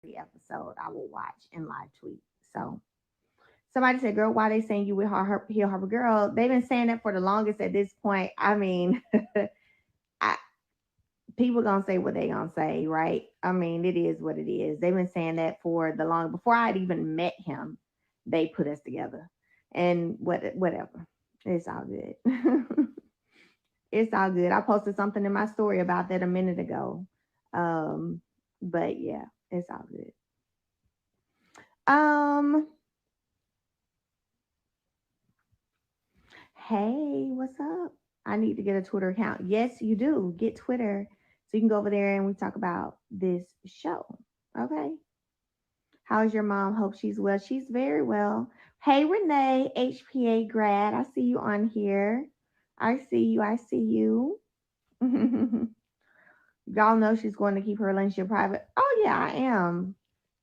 every episode I will watch and live tweet. So somebody said, "Girl, why they saying you with Hill Harbor Girl?" They've been saying that for the longest. At this point, I mean, I, people gonna say what they gonna say, right? I mean, it is what it is. They've been saying that for the long before I'd even met him. They put us together, and whatever. It's all good. It's all good. I posted something in my story about that a minute ago. Um, but yeah, it's all good. Um, hey, what's up? I need to get a Twitter account. Yes, you do. Get Twitter so you can go over there and we talk about this show. Okay. How's your mom? Hope she's well. She's very well. Hey, Renee, HPA grad. I see you on here. I see you. I see you. Y'all know she's going to keep her relationship private. Oh, yeah, I am.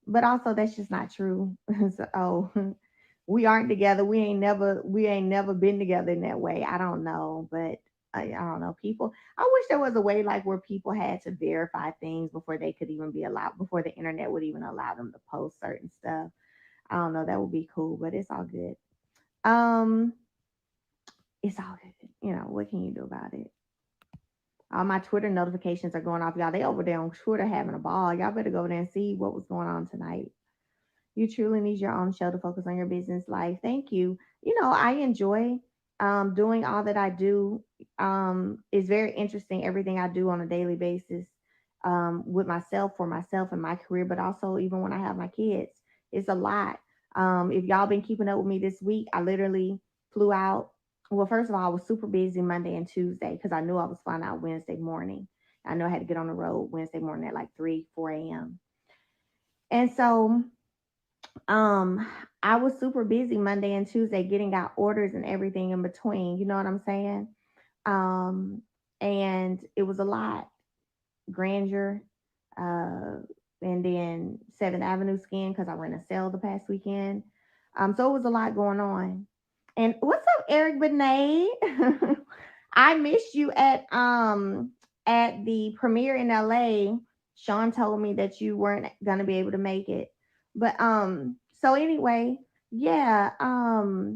But also, that's just not true. So, we aren't together. We ain't never been together in that way. I don't know, but I don't know. People, I wish there was a way like where people had to verify things before they could even be allowed, before the internet would even allow them to post certain stuff. I don't know. That would be cool, but it's all good. Um, it's all good. What can you do about it? All my Twitter notifications are going off, y'all. They over there on Twitter having a ball. Y'all better go there and see what was going on tonight. You truly need your own show to focus on your business life. Thank you. I enjoy doing all that I do. It's very interesting, everything I do on a daily basis with myself, for myself and my career, but also even when I have my kids. It's a lot. If y'all been keeping up with me this week, I literally flew out. Well, first of all, I was super busy Monday and Tuesday because I knew I was flying out Wednesday morning. I know I had to get on the road Wednesday morning at like 3, 4 a.m. And so um I was super busy Monday and Tuesday getting out orders and everything in between, you know what I'm saying? Um and it was a lot. Grandeur, uh and then 7th Avenue skin because I ran a sale the past weekend. So it was a lot going on. And what's up, Eric Benet? I missed you at the premiere in LA. Sean told me that you weren't gonna be able to make it. But so anyway, yeah, I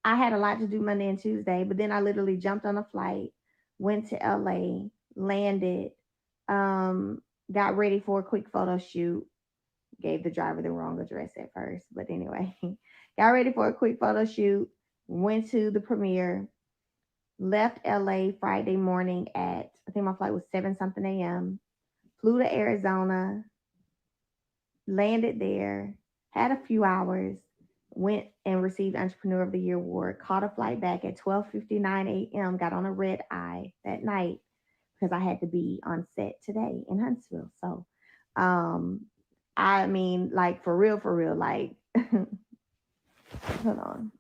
had a lot to do Monday and Tuesday, but then I literally jumped on a flight, went to LA, landed, um, got ready for a quick photo shoot, gave the driver the wrong address at first, but anyway, got ready for a quick photo shoot, went to the premiere, left LA Friday morning at, I think my flight was 7 something a.m., flew to Arizona, landed there, had a few hours, went and received Entrepreneur of the Year award, caught a flight back at 12:59 a.m., got on a red eye that night because I had to be on set today in Huntsville. So, um, I mean, like for real, like, hold on.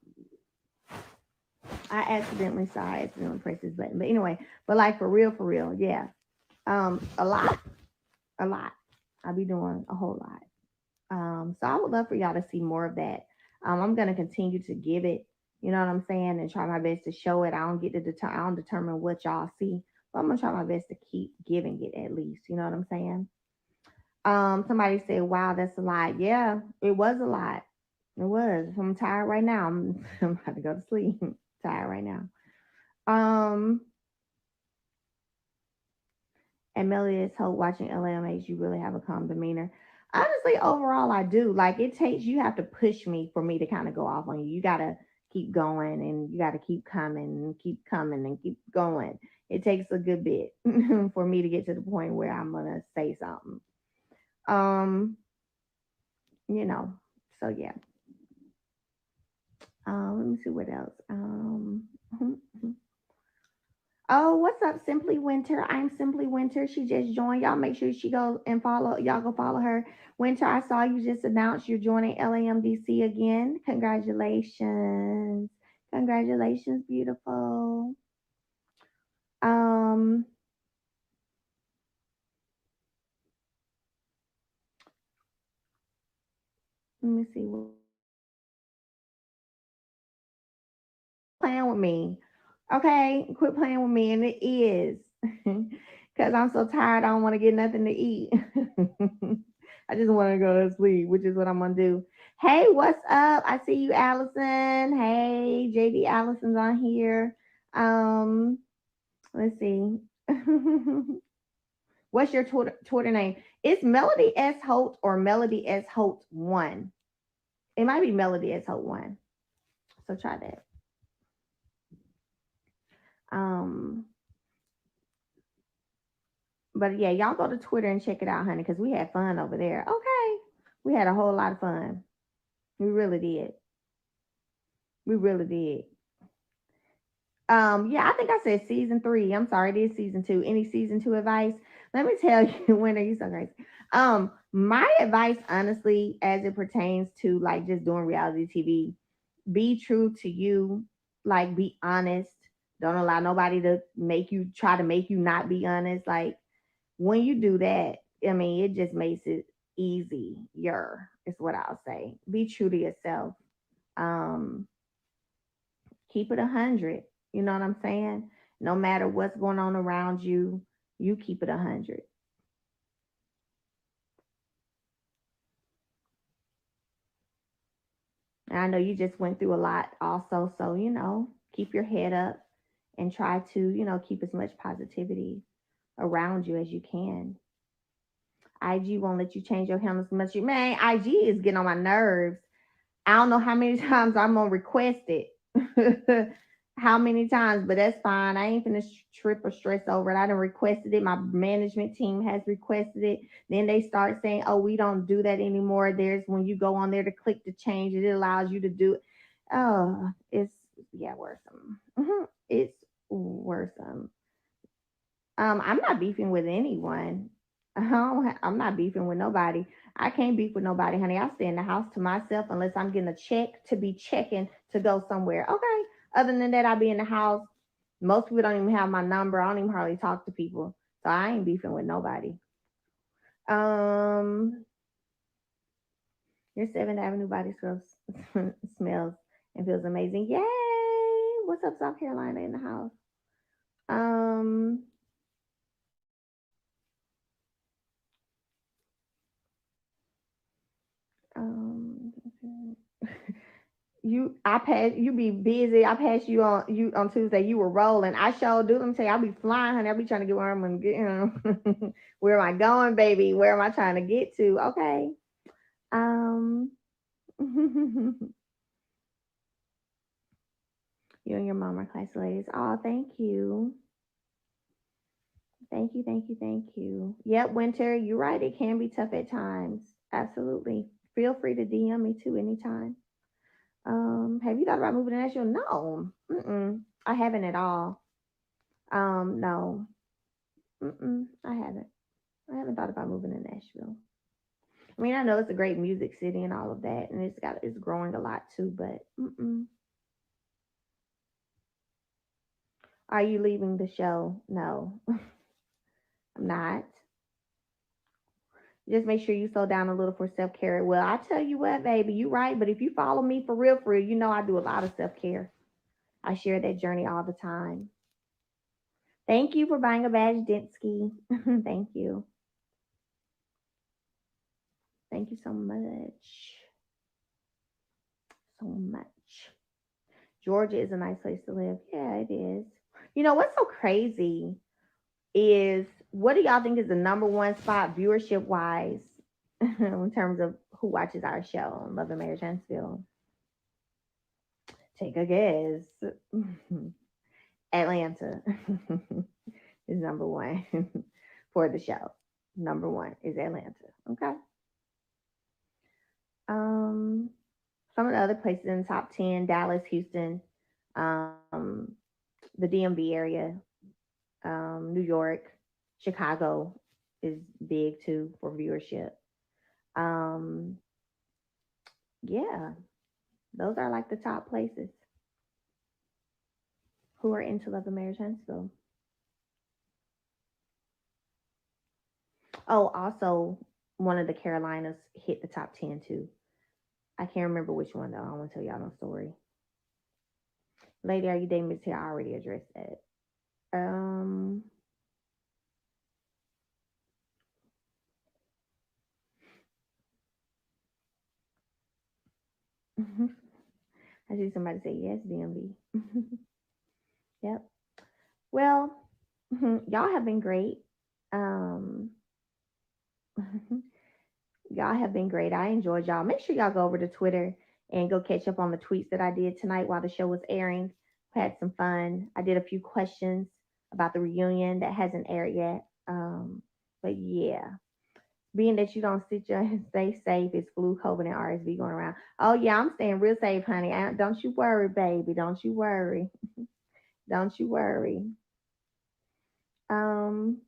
I accidentally pressed this button. But anyway, but like for real, yeah. A lot, a lot. I be doing a whole lot. So I would love for y'all to see more of that. I'm gonna continue to give it, you know what I'm saying, and try my best to show it. I don't get to I don't determine what y'all see, but I'm gonna try my best to keep giving it at least. You know what I'm saying? Somebody said, "Wow, that's a lot." Yeah, it was a lot. It was. I'm tired right now. I'm about to go to sleep. Tired right now. Um, and Melody is told watching LAMH, you really have a calm demeanor. Honestly, overall, I do. Like it takes you have to push me for me to kind of go off on you. You gotta keep going and you gotta keep coming and keep going. It takes a good bit for me to get to the point where I'm gonna say something. Um, you know. So yeah. Let me see what else. Oh, what's up, Simply Winter? I'm Simply Winter. She just joined. Y'all make sure she go and follow. Y'all go follow her. Winter, I saw you just announced you're joining LAMDC again. Congratulations. Congratulations, beautiful. Um, Let me see. Playing with me. Okay, quit playing with me. And it is. Because I'm so tired, I don't want to get nothing to eat. I just want to go to sleep, which is what I'm gonna do. Hey, what's up? I see you, Allison. Hey, JD Allison's on here. Um, let's see. What's your Twitter name? It's Melody S. Holt or Melody S. Holt 1. It might be Melody S. Holt 1. So try that. Um, but yeah, y'all go to Twitter and check it out, honey, because we had fun over there. Okay. We had a whole lot of fun. We really did. We really did. Yeah, I think I said season 3. I'm sorry, it is season 2. Any season 2 advice? Let me tell you, when are you so crazy? My advice, honestly, as it pertains to like just doing reality TV, be true to you, like be honest. Don't allow nobody to try to make you not be honest. Like when you do that, I mean, it just makes it easier, is what I'll say. Be true to yourself. Um, keep it 100. You know what I'm saying? No matter what's going on around you, you keep it 100. And I know you just went through a lot also, so keep your head up and try to, keep as much positivity around you as you can. IG won't let you change your handles as much. Man, IG is getting on my nerves. I don't know how many times I'm gonna request it. How many times, but that's fine. I ain't finna trip or stress over it. I done requested it. My management team has requested it. Then they start saying, "Oh, we don't do that anymore." There's when you go on there to click to change it, it allows you to do it. Oh, it's yeah, worrisome. It's worrisome. I'm not beefing with anyone. I'm not beefing with nobody. I can't beef with nobody, honey. I stay in the house to myself unless I'm getting a check to be checking to go somewhere. Okay. Other than that, I'll be in the house. Most people don't even have my number. I don't even hardly talk to people. So I ain't beefing with nobody. Um, your Seventh Avenue body scrubs smells and feels amazing. Yay! What's up, South Carolina in the house? Um, um, you be busy. I passed you on Tuesday. You were rolling. I sure do. Let me tell you, I'll be flying, honey. I'll be trying to get where I'm gonna get. Where am I going, baby? Where am I trying to get to? Okay. Um, you and your mom are class ladies. Oh, thank you. Thank you, thank you, thank you. Yep, Winter, you're right. It can be tough at times. Absolutely. Feel free to DM me too anytime. Have you thought about moving to Nashville? No. I haven't at all. No. I haven't. I haven't thought about moving to Nashville. I mean, I know it's a great music city and all of that, and it's growing a lot too. But are you leaving the show? No, I'm not. Just make sure you slow down a little for self care. Well, I tell you what, baby, you right. But if you follow me for real, you know I do a lot of self care. I share that journey all the time. Thank you for buying a badge, Densky. Thank you. Thank you so much. So much. Georgia is a nice place to live. Yeah, it is. You know what's so crazy is what do y'all think is the number one spot viewership wise in terms of who watches our show, Love and Marriage Huntsville? Take a guess. Atlanta is number one for the show. Number one is Atlanta. Okay. Um, some of the other places in the top 10: Dallas, Houston, um, the DMV area, New York, Chicago is big too for viewership. Um, yeah, those are like the top places who are into Love and Marriage Huntsville. Oh, also, one of the Carolinas hit the top 10 too. I can't remember which one though. I want to tell y'all no story. Lady, are you dating Miss Here? I already addressed that. Um, I see somebody say yes, DMV. Yep. Well, y'all have been great. Um, y'all have been great. I enjoyed y'all. Make sure y'all go over to Twitter and go catch up on the tweets that I did tonight while the show was airing. Had some fun. I did a few questions about the reunion that hasn't aired yet. But yeah, being that you don't sit your stay safe, it's flu, COVID, and RSV going around. Oh yeah, I'm staying real safe, honey. Don't you worry, baby. Don't you worry. Don't you worry. Um,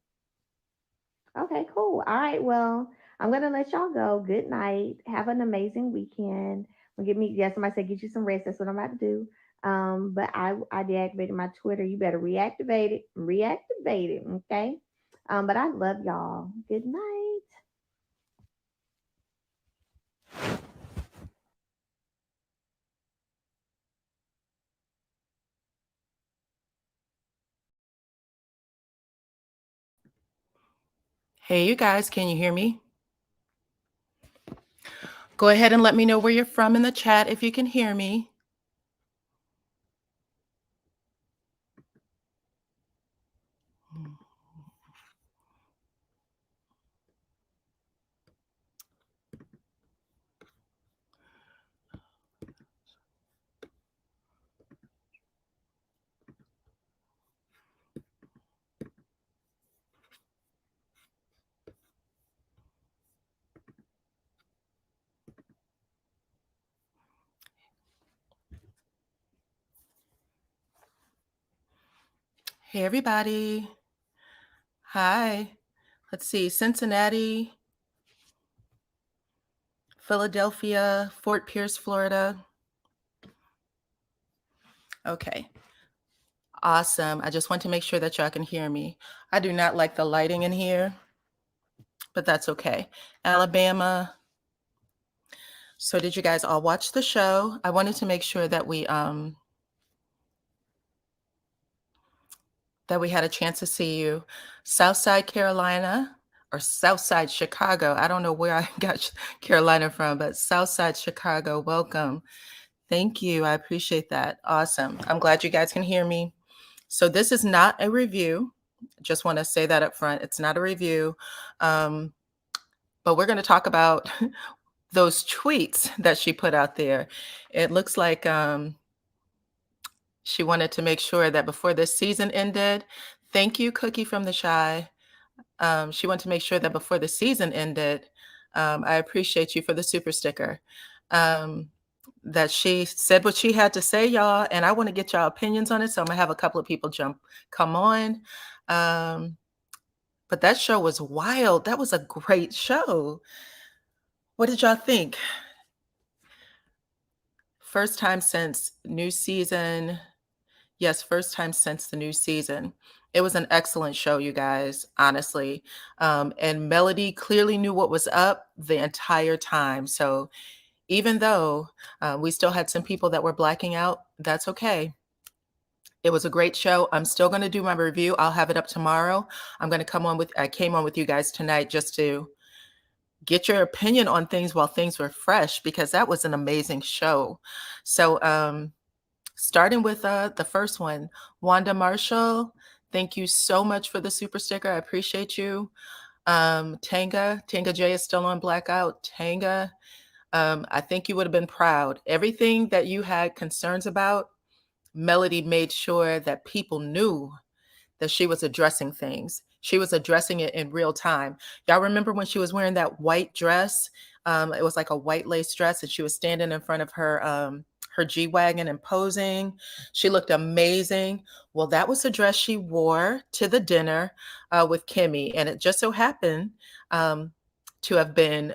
okay, cool. All right, well, I'm gonna let y'all go. Good night. Have an amazing weekend. Get me, yeah, somebody said get you some rest. That's what I'm about to do. But I deactivated my Twitter. You better reactivate it. Reactivate it, okay? But I love y'all. Good night. Hey, you guys, can you hear me? Go ahead and let me know where you're from in the chat if you can hear me. Hey, everybody. Hi. Let's see, Cincinnati, Philadelphia, Fort Pierce, Florida. Okay, awesome. I just want to make sure that y'all can hear me. I do not like the lighting in here, but that's okay. Alabama. So did you guys all watch the show? I wanted to make sure that we had a chance to see you. Southside Carolina or Southside Chicago. I don't know where I got Carolina from, but Southside Chicago, welcome. Thank you. I appreciate that. Awesome. I'm glad you guys can hear me. So this is not a review. Just want to say that up front. It's not a review. But we're going to talk about those tweets that she put out there. It looks like she wanted to make sure that before this season ended, thank you, Cookie from the Shy. She wanted to make sure that before the season ended, I appreciate you for the super sticker. That she said what she had to say, y'all, and I want to get y'all opinions on it. So I'm gonna have a couple of people come on. But that show was wild. That was a great show. What did y'all think? First time since new season. Yes, first time since the new season. It was an excellent show, you guys, honestly. And Melody clearly knew what was up the entire time. So even though we still had some people that were blacking out, that's okay. It was a great show. I'm still going to do my review. I'll have it up tomorrow. I came on with you guys tonight just to get your opinion on things while things were fresh, because that was an amazing show. So, starting with the first one, Wanda Marshall, thank you so much for the super sticker. I appreciate you. Tanga J is still on blackout. Tanga, I think you would have been proud. Everything that you had concerns about, Melody made sure that people knew that she was addressing things. She was addressing it in real time. Y'all remember when she was wearing that white dress? It was like a white lace dress, and she was standing in front of her G-Wagon and posing. She looked amazing. Well, that was the dress she wore to the dinner with Kimmy, and it just so happened to have been,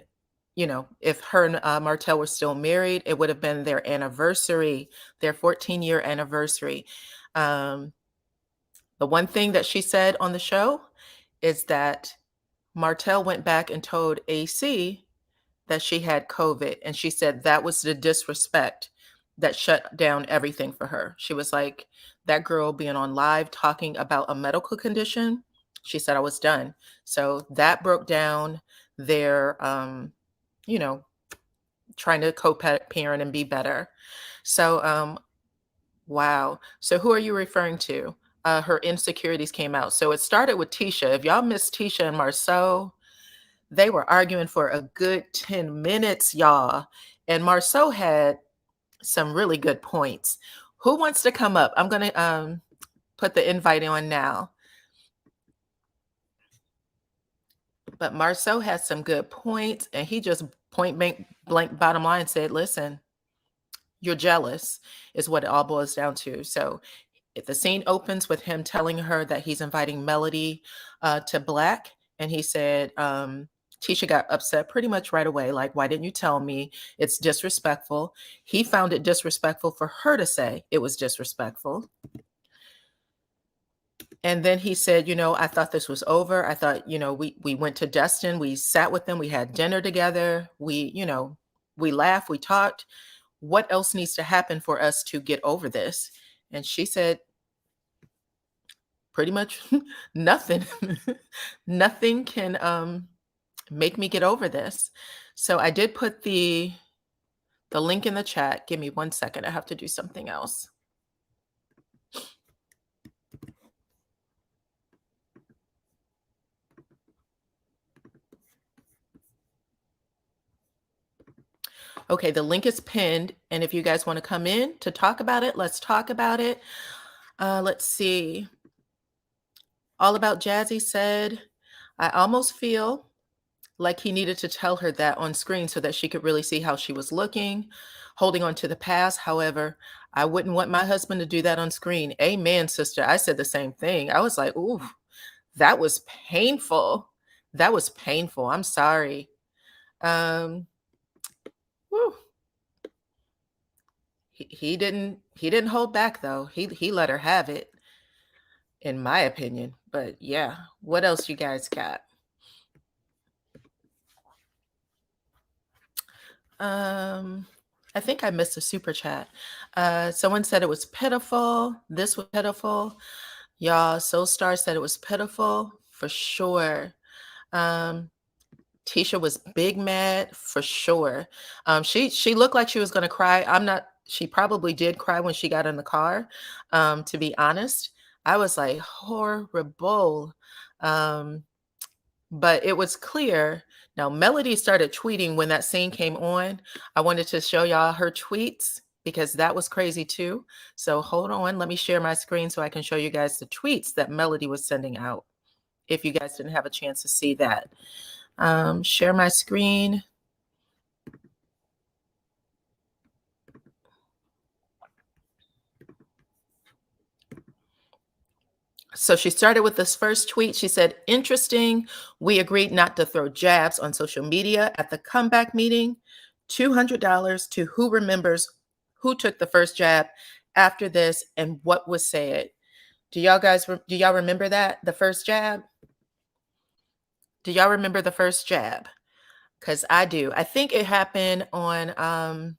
if her and Martell were still married, it would have been their anniversary, their 14-year anniversary. Um, the one thing that she said on the show is that Martell went back and told AC that she had COVID. And she said that was the disrespect that shut down everything for her. She was like, that girl being on live talking about a medical condition, she said, I was done. So that broke down their, you know, trying to co-parent and be better. So, wow. So who are you referring to? Her insecurities came out. So it started with Tisha. If y'all missed Tisha and Marsau, they were arguing for a good 10 minutes, y'all. And Marsau had some really good points. Who wants to come up? I'm going to put the invite on now. But Marsau had some good points, and he just point blank bottom line said, listen, you're jealous is what it all boils down to. So if the scene opens with him telling her that he's inviting Melody to Black, and he said, Tisha got upset pretty much right away. Like, why didn't you tell me? It's disrespectful. He found it disrespectful for her to say it was disrespectful. And then he said, you know, I thought this was over. I thought, you know, we went to Destin, we sat with them, we had dinner together, we, you know, we laughed, we talked. What else needs to happen for us to get over this? And she said, pretty much nothing. Nothing can make me get over this. So I did put the link in the chat. Give me 1 second. I have to do something else. Okay, the link is pinned. And if you guys want to come in to talk about it, let's talk about it. Let's see. All About Jazzy said, I almost feel like he needed to tell her that on screen so that she could really see how she was looking, holding on to the past. However, I wouldn't want my husband to do that on screen. Amen, sister. I said the same thing. I was like, ooh, that was painful. That was painful. I'm sorry. Whew. He didn't hold back though. He let her have it, in my opinion. But yeah, what else you guys got? I think I missed a super chat. Someone said it was pitiful. This was pitiful. Y'all, Soul Star said it was pitiful for sure. Tisha was big mad for sure. She looked like she was gonna cry. She probably did cry when she got in the car. To be honest, I was like horrible. But it was clear. Now, Melody started tweeting when that scene came on. I wanted to show y'all her tweets because that was crazy too. So hold on, let me share my screen so I can show you guys the tweets that Melody was sending out, if you guys didn't have a chance to see that. Share my screen. So she started with this first tweet. She said, interesting. We agreed not to throw jabs on social media at the comeback meeting. $200 to who remembers who took the first jab after this and what was said. Do y'all remember that? The first jab? Do y'all remember the first jab? Because I do. I think it happened on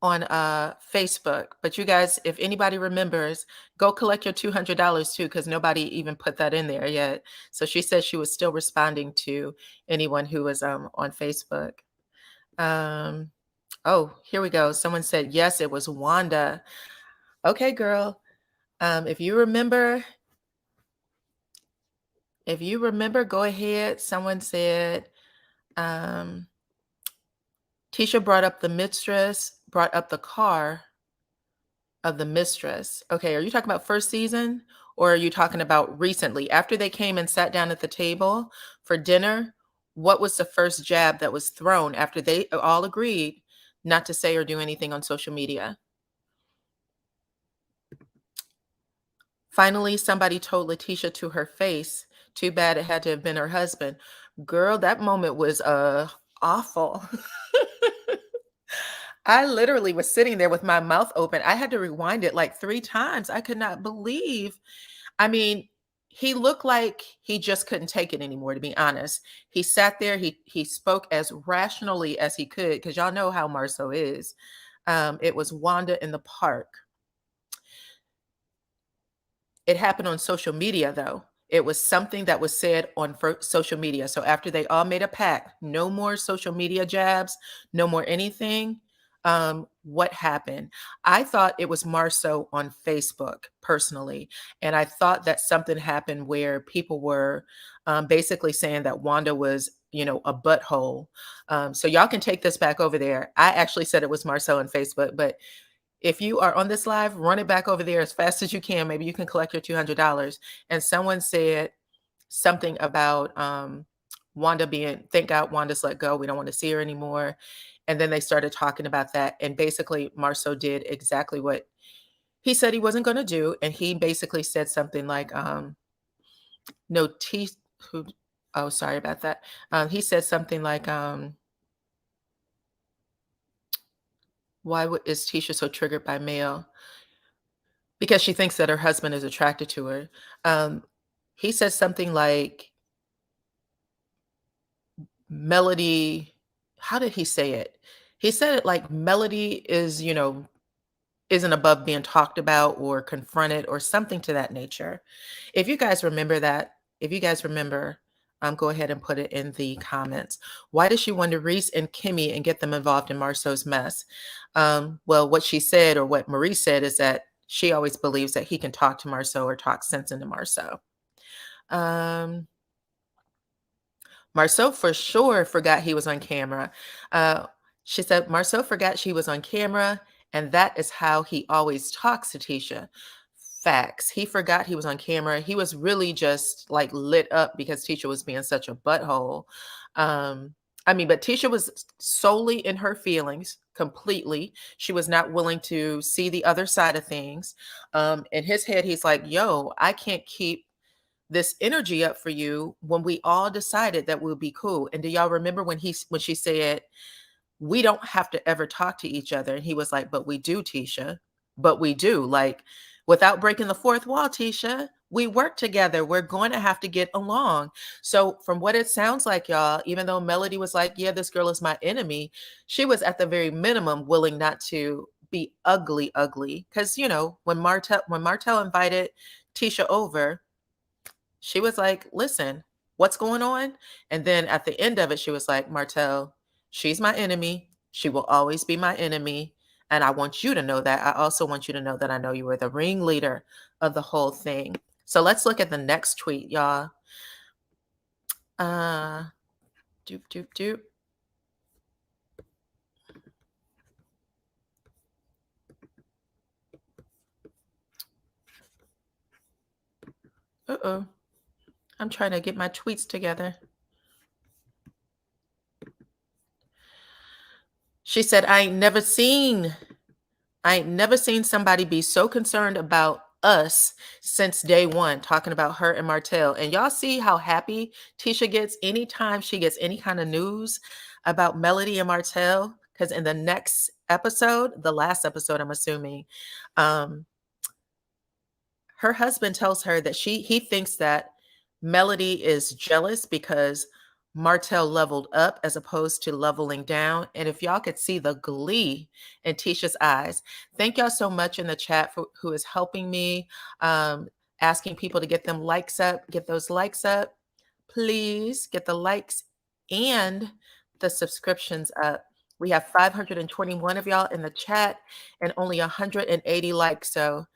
Facebook. But you guys, if anybody remembers, go collect your $200 too, because nobody even put that in there yet. So she said she was still responding to anyone who was on Facebook. Oh, here we go. Someone said, yes, it was Wanda. Okay, girl. If you remember, go ahead. Someone said, Tisha brought up the mistress, brought up the car of the mistress. Okay, are you talking about first season or are you talking about recently? After they came and sat down at the table for dinner, what was the first jab that was thrown after they all agreed not to say or do anything on social media? Finally, somebody told Letitia to her face, too bad it had to have been her husband. Girl, that moment was awful. I literally was sitting there with my mouth open. I had to rewind it like 3 times. I could not believe. I mean, he looked like he just couldn't take it anymore, to be honest. He sat there, he spoke as rationally as he could, because y'all know how Marsau is. It was Wanda in the park. It happened on social media, though. It was something that was said on social media. So after they all made a pact, no more social media jabs, no more anything. What happened? I thought it was Marsau on Facebook personally. And I thought that something happened where people were basically saying that Wanda was, a butthole. So y'all can take this back over there. I actually said it was Marsau on Facebook, but if you are on this live, run it back over there as fast as you can. Maybe you can collect your $200. And someone said something about Wanda being, thank God Wanda's let go. We don't want to see her anymore. And then they started talking about that. And basically, Marsau did exactly what he said he wasn't going to do. And he basically said something like, no, who, oh, sorry about that. He said something like, why is Tisha so triggered by male? Because she thinks that her husband is attracted to her. He says something like, Melody, how did he say it? He said it like Melody is, isn't above being talked about or confronted or something to that nature. If you guys remember that, if you guys remember, go ahead and put it in the comments. Why does she want to Reese and Kimmy and get them involved in Marsau's mess? Well, what she said, or what Marie said, is that she always believes that he can talk to Marsau or talk sense into Marsau. Marsau for sure forgot he was on camera. She said Marsau forgot she was on camera, and that is how he always talks to Tisha. Facts. He forgot he was on camera. He was really just like lit up because Tisha was being such a butthole. But Tisha was solely in her feelings completely. She was not willing to see the other side of things. In his head, he's like, yo, I can't keep this energy up for you when we all decided that we'll be cool. And do y'all remember when she said, we don't have to ever talk to each other? And he was like, but we do, Tisha. But we do. Like, without breaking the fourth wall, Tisha, we work together. We're going to have to get along. So from what it sounds like, y'all, even though Melody was like, yeah, this girl is my enemy, she was at the very minimum willing not to be ugly. Because, when Martell invited Tisha over, she was like, listen, what's going on? And then at the end of it, she was like, Martell, she's my enemy. She will always be my enemy. And I want you to know that. I also want you to know that I know you were the ringleader of the whole thing. So let's look at the next tweet, y'all. Doop, doop, doop. Uh-oh. I'm trying to get my tweets together. She said, I ain't never seen somebody be so concerned about us since day one, talking about her and Martell. And y'all see how happy Tisha gets anytime she gets any kind of news about Melody and Martell? Because in the next episode, the last episode, I'm assuming, her husband tells her that he thinks that Melody is jealous because Martell leveled up as opposed to leveling down. And if y'all could see the glee in Tisha's eyes, thank y'all so much in the chat for who is helping me, asking people to get them likes up, get those likes up. Please get the likes and the subscriptions up. We have 521 of y'all in the chat and only 180 likes. So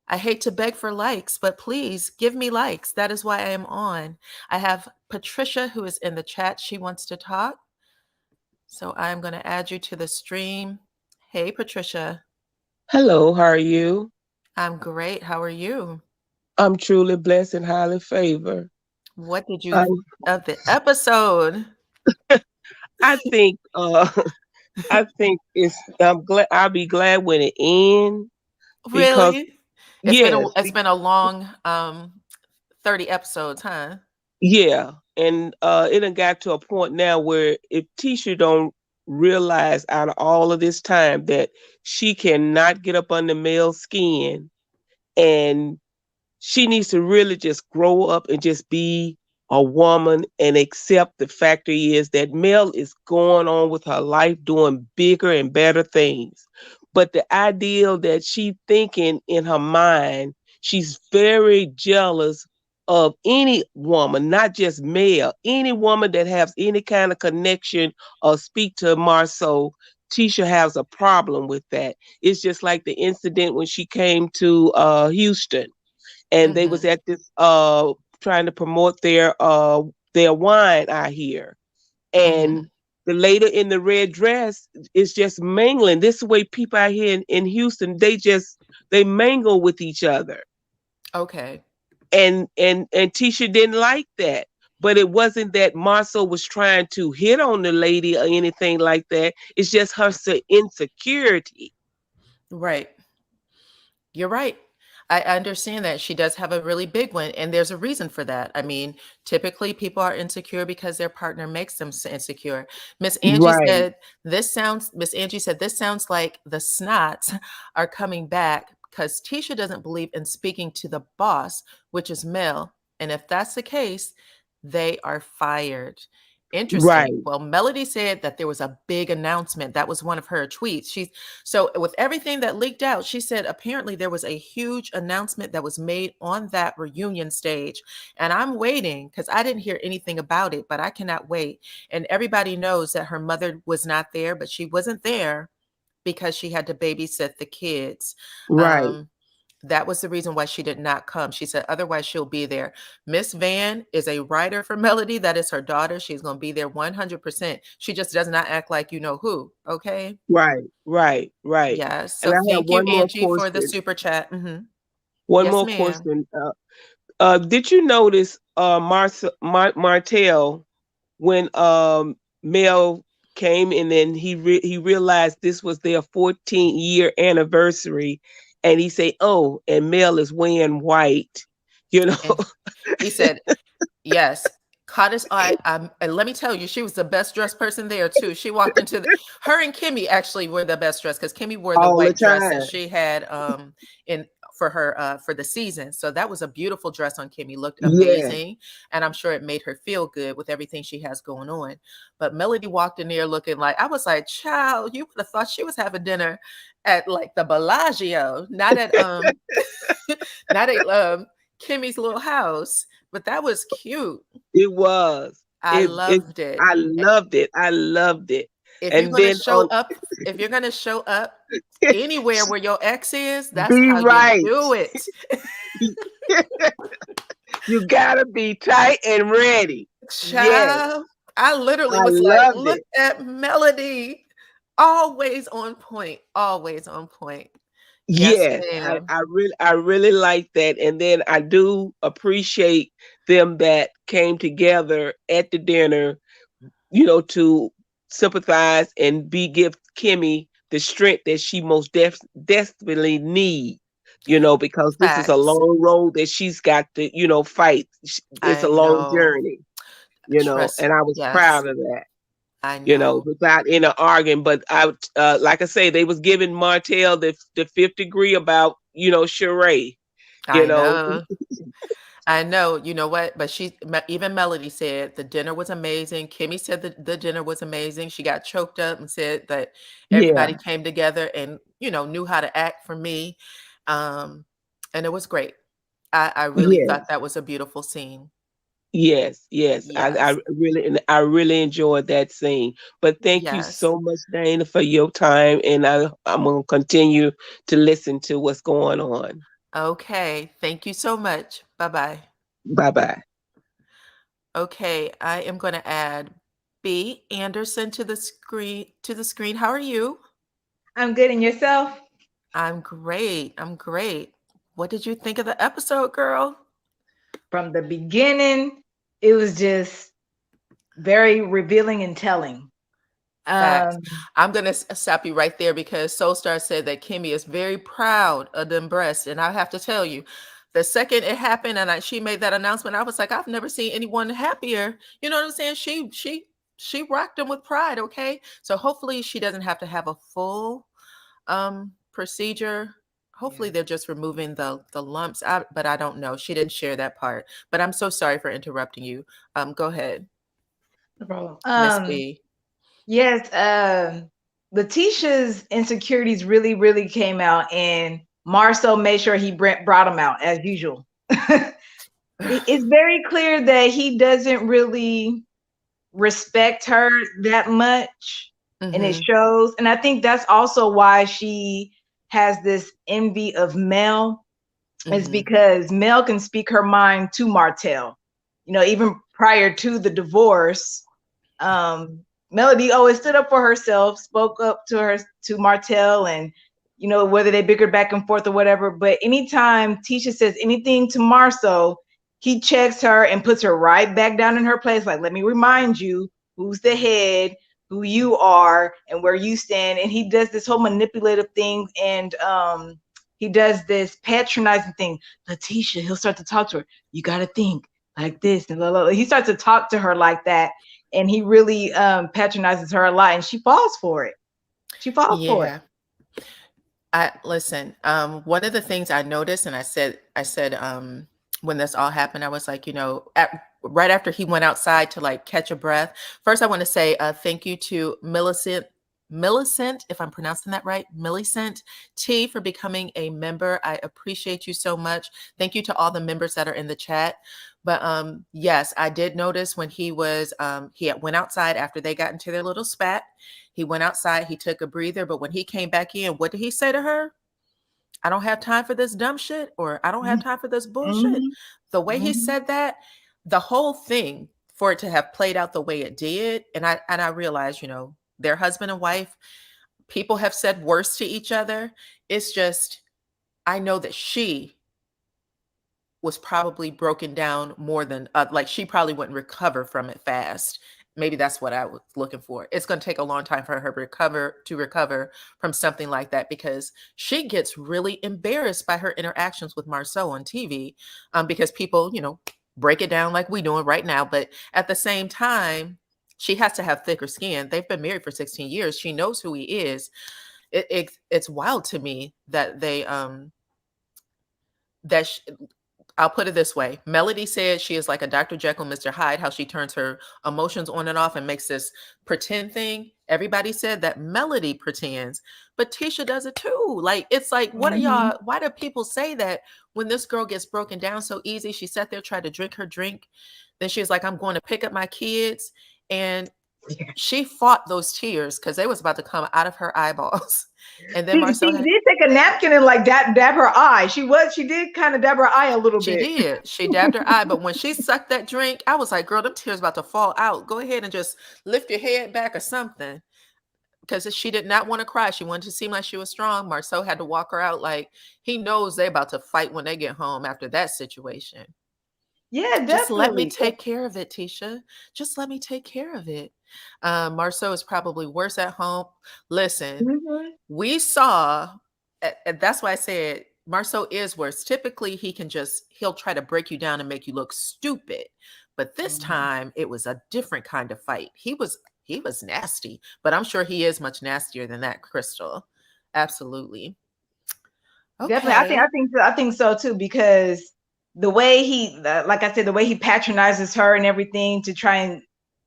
I hate to beg for likes, but please give me likes. That is why I am on. I have Patricia who is in the chat. She wants to talk. So I'm going to add you to the stream. Hey, Patricia. Hello, how are you? I'm great. How are you? I'm truly blessed and highly favored. What did you think of the episode? I think I'll be glad when it ends. Because Really? yes, It's been a long 30 episodes, huh? yeah. And it done got to a point now where if Tisha don't realize out of all of this time that she cannot get up under Mel's skin, and she needs to really just grow up and just be a woman and accept the fact is that Mel is going on with her life doing bigger and better things. But the ideal that she thinking in her mind, she's very jealous of any woman, not just male, any woman that has any kind of connection or speak to Marsau, Tisha has a problem with that. It's just like the incident when she came to Houston, and they was at this trying to promote their wine out here. And the lady in the red dress is just mingling. This is the way people out here in Houston, they mingle with each other. Okay. And Tisha didn't like that. But it wasn't that Marsau was trying to hit on the lady or anything like that. It's just her insecurity. Right. You're right. I understand that she does have a really big one, and there's a reason for that. I mean, typically people are insecure because their partner makes them insecure. Miss Angie said this sounds like the snots are coming back because Tisha doesn't believe in speaking to the boss, which is male. And if that's the case, they are fired. Interesting. Right. Well, Melody said that there was a big announcement. That was one of her tweets. So with everything that leaked out, she said apparently there was a huge announcement that was made on that reunion stage. And I'm waiting because I didn't hear anything about it, but I cannot wait. And everybody knows that her mother was not there, but she wasn't there because she had to babysit the kids. Right. That was the reason why she did not come. She said, otherwise she'll be there. Miss Van is a writer for Melody. That is her daughter. She's going to be there 100%. She just does not act like you know who. Okay. Right. Yes. So thank you, Angie, for the super chat. One more question. Did you notice Martell when Mel came and then he realized this was their 14-year anniversary, and he said, "Oh, and Mel is wearing white," you know. And he said, "Yes." Caught his eye. And let me tell you, she was the best dressed person there too. She walked into her and Kimmy actually were the best dressed because Kimmy wore the white dress that she had for the season. So that was a beautiful dress on Kimmy. Looked amazing, and I'm sure it made her feel good with everything she has going on. But Melody walked in there looking like, I was like, child, you would have thought she was having dinner at like the Bellagio, not at Kimmy's little house. But that was cute. It was. I loved it. I loved it. If you're gonna show up anywhere where your ex is, that's how you do it. You gotta be tight and ready. Child, I literally was like, look at Melody. Always on point. Always on point. Yes, I really like that. And then I do appreciate them that came together at the dinner, you know, to sympathize and give Kimmy the strength that she most desperately need, you know, because this is a long road that she's got to, you know, fight. It's a long journey, you know, and I was proud of that. I know. You know, without any arguing, but I like I say, they was giving Martell the fifth degree about, you know, Sheree. You know. I know. You know what? But even Melody said the dinner was amazing. Kimmy said the dinner was amazing. She got choked up and said that everybody came together and, you know, knew how to act for me. And it was great. I really thought that was a beautiful scene. Yes. I really enjoyed that scene. But thank you so much, Dana, for your time, and I'm gonna continue to listen to what's going on. Okay, thank you so much. Bye-bye. Bye-bye. Okay, I am going to add B. Anderson to the screen. How are you? I'm good, and yourself? I'm great. What did you think of the episode, girl? From the beginning, it was just very revealing and telling. I'm going to stop you right there because Soulstar said that Kimmy is very proud of them breasts. And I have to tell you, the second it happened and she made that announcement, I was like, I've never seen anyone happier. You know what I'm saying? She rocked them with pride. Okay. So hopefully she doesn't have to have a full procedure. Hopefully they're just removing the lumps out, but I don't know. She didn't share that part, but I'm so sorry for interrupting you. Go ahead. No problem. Miss B. Yes. Letitia's insecurities really, really came out, and Marsau made sure he brought them out as usual. It's very clear that he doesn't really respect her that much, and it Mm-hmm. shows. And I think that's also why she has this envy of Mel, is Mm-hmm. because Mel can speak her mind to Martell. You know, even prior to the divorce, Melody always stood up for herself, spoke up to Martell, and you know, whether they bickered back and forth or whatever. But anytime Tisha says anything to Marsau, he checks her and puts her right back down in her place. Like, let me remind you who's the head, who you are, and where you stand. And he does this whole manipulative thing, and he does this patronizing thing. Letitia, he'll start to talk to her. You got to think like this, and blah, blah, blah. He starts to talk to her like that, and he really patronizes her a lot, and she falls for it. She falls for it. Yeah. Listen, one of the things I noticed, and I said, when this all happened, I was like, right after he went outside to like catch a breath. First, I want to say thank you to Millicent, if I'm pronouncing that right, Millicent T, for becoming a member. I appreciate you so much. Thank you to all the members that are in the chat. But yes, I did notice when he went outside after they got into their little spat. He went outside, he took a breather, but when he came back in, what did he say to her? I don't have time for this dumb shit, or I don't have time for this bullshit. Mm-hmm. The way he said that, the whole thing, for it to have played out the way it did, and I realized, they're husband and wife. People have said worse to each other. It's just, I know that she was probably broken down more than, like she probably wouldn't recover from it fast. Maybe that's what I was looking for. It's going to take a long time for her to recover from something like that, because she gets really embarrassed by her interactions with Marsau on TV, because people, break it down like we doing right now. But at the same time, she has to have thicker skin. They've been married for 16 years. She knows who he is. It's wild to me that they I'll put it this way. Melody said she is like a Dr. Jekyll, Mr. Hyde, how she turns her emotions on and off and makes this pretend thing. Everybody said that Melody pretends, but Tisha does it too. Like, it's like, what are y'all, why do people say that when this girl gets broken down so easy? She sat there, tried to drink her drink. Then she's like, I'm going to pick up my kids. And she fought those tears because they was about to come out of her eyeballs. And then She did take a napkin and like dab her eye. She did kind of dab her eye a little bit. She did. She dabbed her eye. But when she sucked that drink, I was like, girl, them tears about to fall out. Go ahead and just lift your head back or something. Because she did not want to cry. She wanted to seem like she was strong. Marsau had to walk her out. Like, he knows they're about to fight when they get home after that situation. Yeah, definitely. Just let me take care of it, Tisha. Just let me take care of it. Marsau is probably worse at home. Listen, we saw, and that's why I said Marsau is worse. Typically, he'll try to break you down and make you look stupid. But this time, it was a different kind of fight. He was nasty, but I'm sure he is much nastier than that, Crystal. Absolutely. Okay. Definitely, I think so too, because the way he, like I said, the way he patronizes her and everything to try and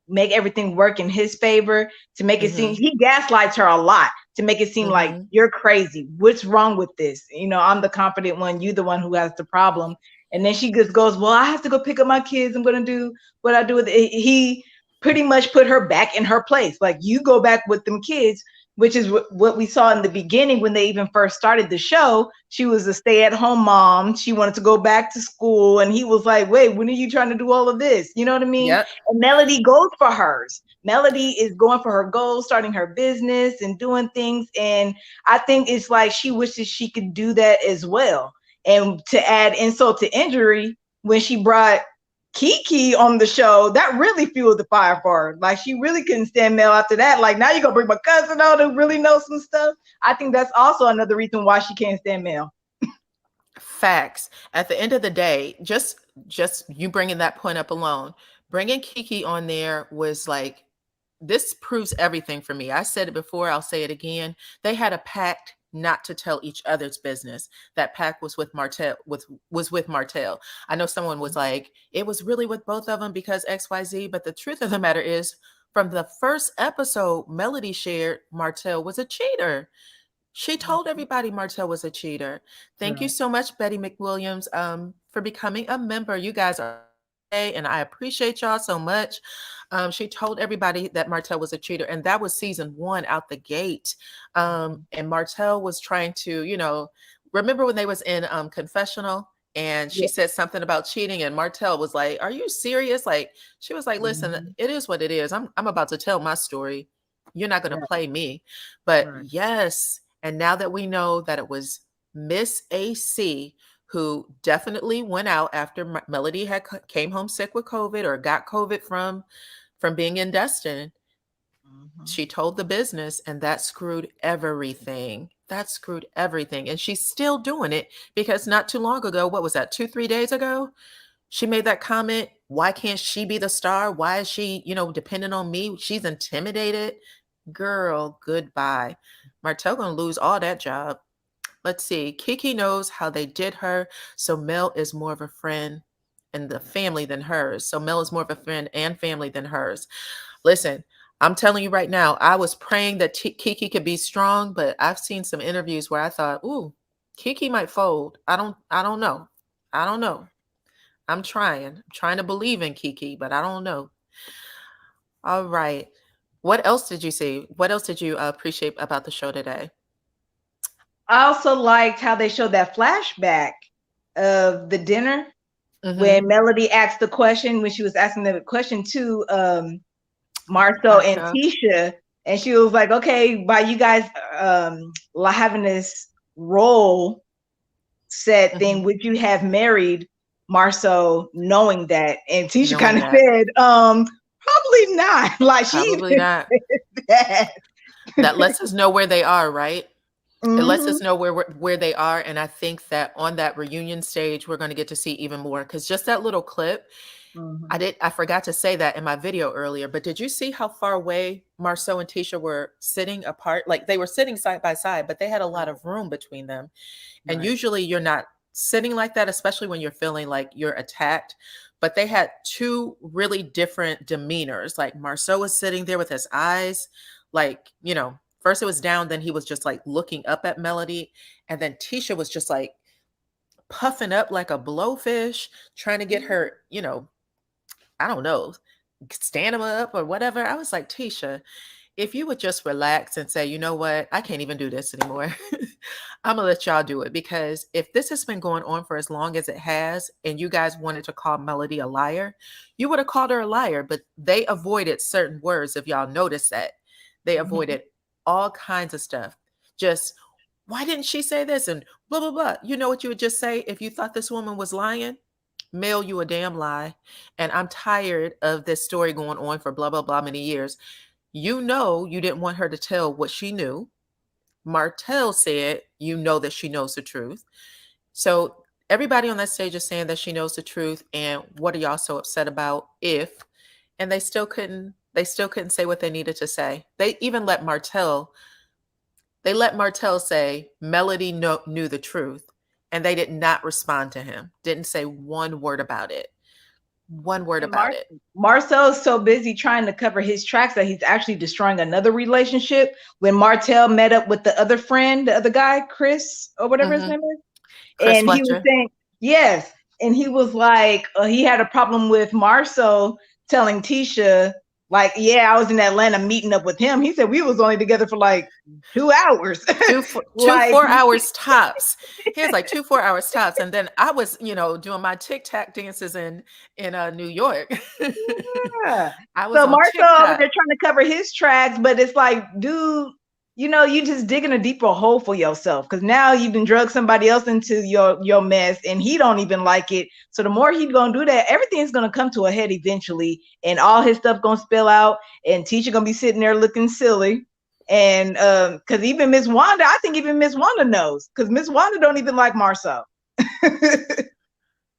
make everything work in his favor, to make it seem, he gaslights her a lot to make it seem like you're crazy. What's wrong with this? I'm the confident one. You the one who has the problem. And then she just goes, well, I have to go pick up my kids. I'm going to do what I do with it. He pretty much put her back in her place. Like, you go back with them kids, which is what we saw in the beginning when they even first started the show. She was a stay-at-home mom. She wanted to go back to school. And he was like, wait, when are you trying to do all of this? You know what I mean? Yep. And Melody goes for hers. Melody is going for her goals, starting her business and doing things. And I think it's like she wishes she could do that as well. And to add insult to injury, when she brought Kiki on the show, that really fueled the fire for her. Like, she really couldn't stand Mel after that. Like, now you're gonna bring my cousin on who really knows some stuff. I think that's also another reason why she can't stand Mel. Facts. At the end of the day, just you bringing that point up alone, bringing Kiki on there was like, this proves everything for me. I said it before, I'll say it again. They had a pact not to tell each other's business. That pact was with Martell. Was with Martell. I know someone was like, it was really with both of them because XYZ. But the truth of the matter is, from the first episode, Melody shared Martell was a cheater. She told everybody Martell was a cheater. Thank you Right. so much, Betty McWilliams, for becoming a member. You guys are, and I appreciate y'all so much. She told everybody that Martell was a cheater, and that was season 1 out the gate. And Martell was trying to, remember when they was in confessional, and she Yeah. said something about cheating, and Martell was like, "Are you serious?" Like, she was like, "Listen, Mhm. it is what it is. I'm about to tell my story. You're not going to Right. play me." But Right. yes, and now that we know that it was Miss AC who definitely went out after Melody came home sick with COVID or got COVID from being in Destin, Mhm. she told the business, and that screwed everything. That screwed everything. And she's still doing it because not too long ago, what was that, 2-3 days ago? She made that comment. Why can't she be the star? Why is she, dependent on me? She's intimidated. Girl, goodbye. Martell gonna lose all that job. Let's see. Kiki knows how they did her. So Mel is more of a friend and the family than hers. So Mel is more of a friend and family than hers. Listen, I'm telling you right now, I was praying that Kiki could be strong, but I've seen some interviews where I thought, ooh, Kiki might fold. I don't know. I don't know. I'm trying to believe in Kiki, but I don't know. All right. What else did you see? What else did you appreciate about the show today? I also liked how they showed that flashback of the dinner when Mm-hmm. Melody asked the question, when she was asking the question to Marsau and Martell. Tisha, and she was like, "Okay, by you guys having this role set thing, Mm-hmm. would you have married Marsau knowing that?" And Tisha Knowing kind of that. said, "Probably not." Like she Probably even not. said that. That lets us know where they are, right? It lets Hmm. us know where they are, and I think that on that reunion stage, we're going to get to see even more. Because just that little clip, Hmm. I forgot to say that in my video earlier. But did you see how far away Marsau and Tisha were sitting apart? Like they were sitting side by side, but they had a lot of room between them. And Right. usually, you're not sitting like that, especially when you're feeling like you're attacked. But they had two really different demeanors. Like Marsau was sitting there with his eyes, like, first it was down, then he was just like looking up at Melody. And then Tisha was just like puffing up like a blowfish, trying to get her, I don't know, stand him up or whatever. I was like, Tisha, if you would just relax and say, you know what, I can't even do this anymore. I'm gonna let y'all do it, because if this has been going on for as long as it has, and you guys wanted to call Melody a liar, you would have called her a liar. But they avoided certain words. If y'all notice that, they Hmm. avoided all kinds of stuff. Just, why didn't she say this, and blah blah blah. You know what you would just say if you thought this woman was lying? Mail you a damn lie. And I'm tired of this story going on for blah blah blah many years. You didn't want her to tell what she knew. Martell said, that she knows the truth. So everybody on that stage is saying that she knows the truth. And what are y'all so upset about? And they still couldn't say what they needed to say. They let Martell say Melody knew the truth. And they did not respond to him. Didn't say one word about it. One word And about it. Marcel's so busy trying to cover his tracks that he's actually destroying another relationship. When Martell met up with the other friend, the other guy, Chris or whatever his Hmm. name is, Chris and he was Fletcher. saying yes, and he was like, he had a problem with Marcel telling Tisha, like, yeah, I was in Atlanta meeting up with him. He said we was only together for like 2 hours. Two Like, 4 hours tops. He was like 2 4 hours tops, and then I was, doing my TikTok dances in New York. yeah. I was So on Marcel over TikTok. there trying to cover his tracks, but it's like, dude, you just digging a deeper hole for yourself, because now you've been drug somebody else into your mess, and he don't even like it. So the more he's gonna do that, everything's gonna come to a head eventually, and all his stuff gonna spill out, and Tisha gonna be sitting there looking silly. And because even Miss Wanda, I think even Miss Wanda knows, because Miss Wanda don't even like Marcel.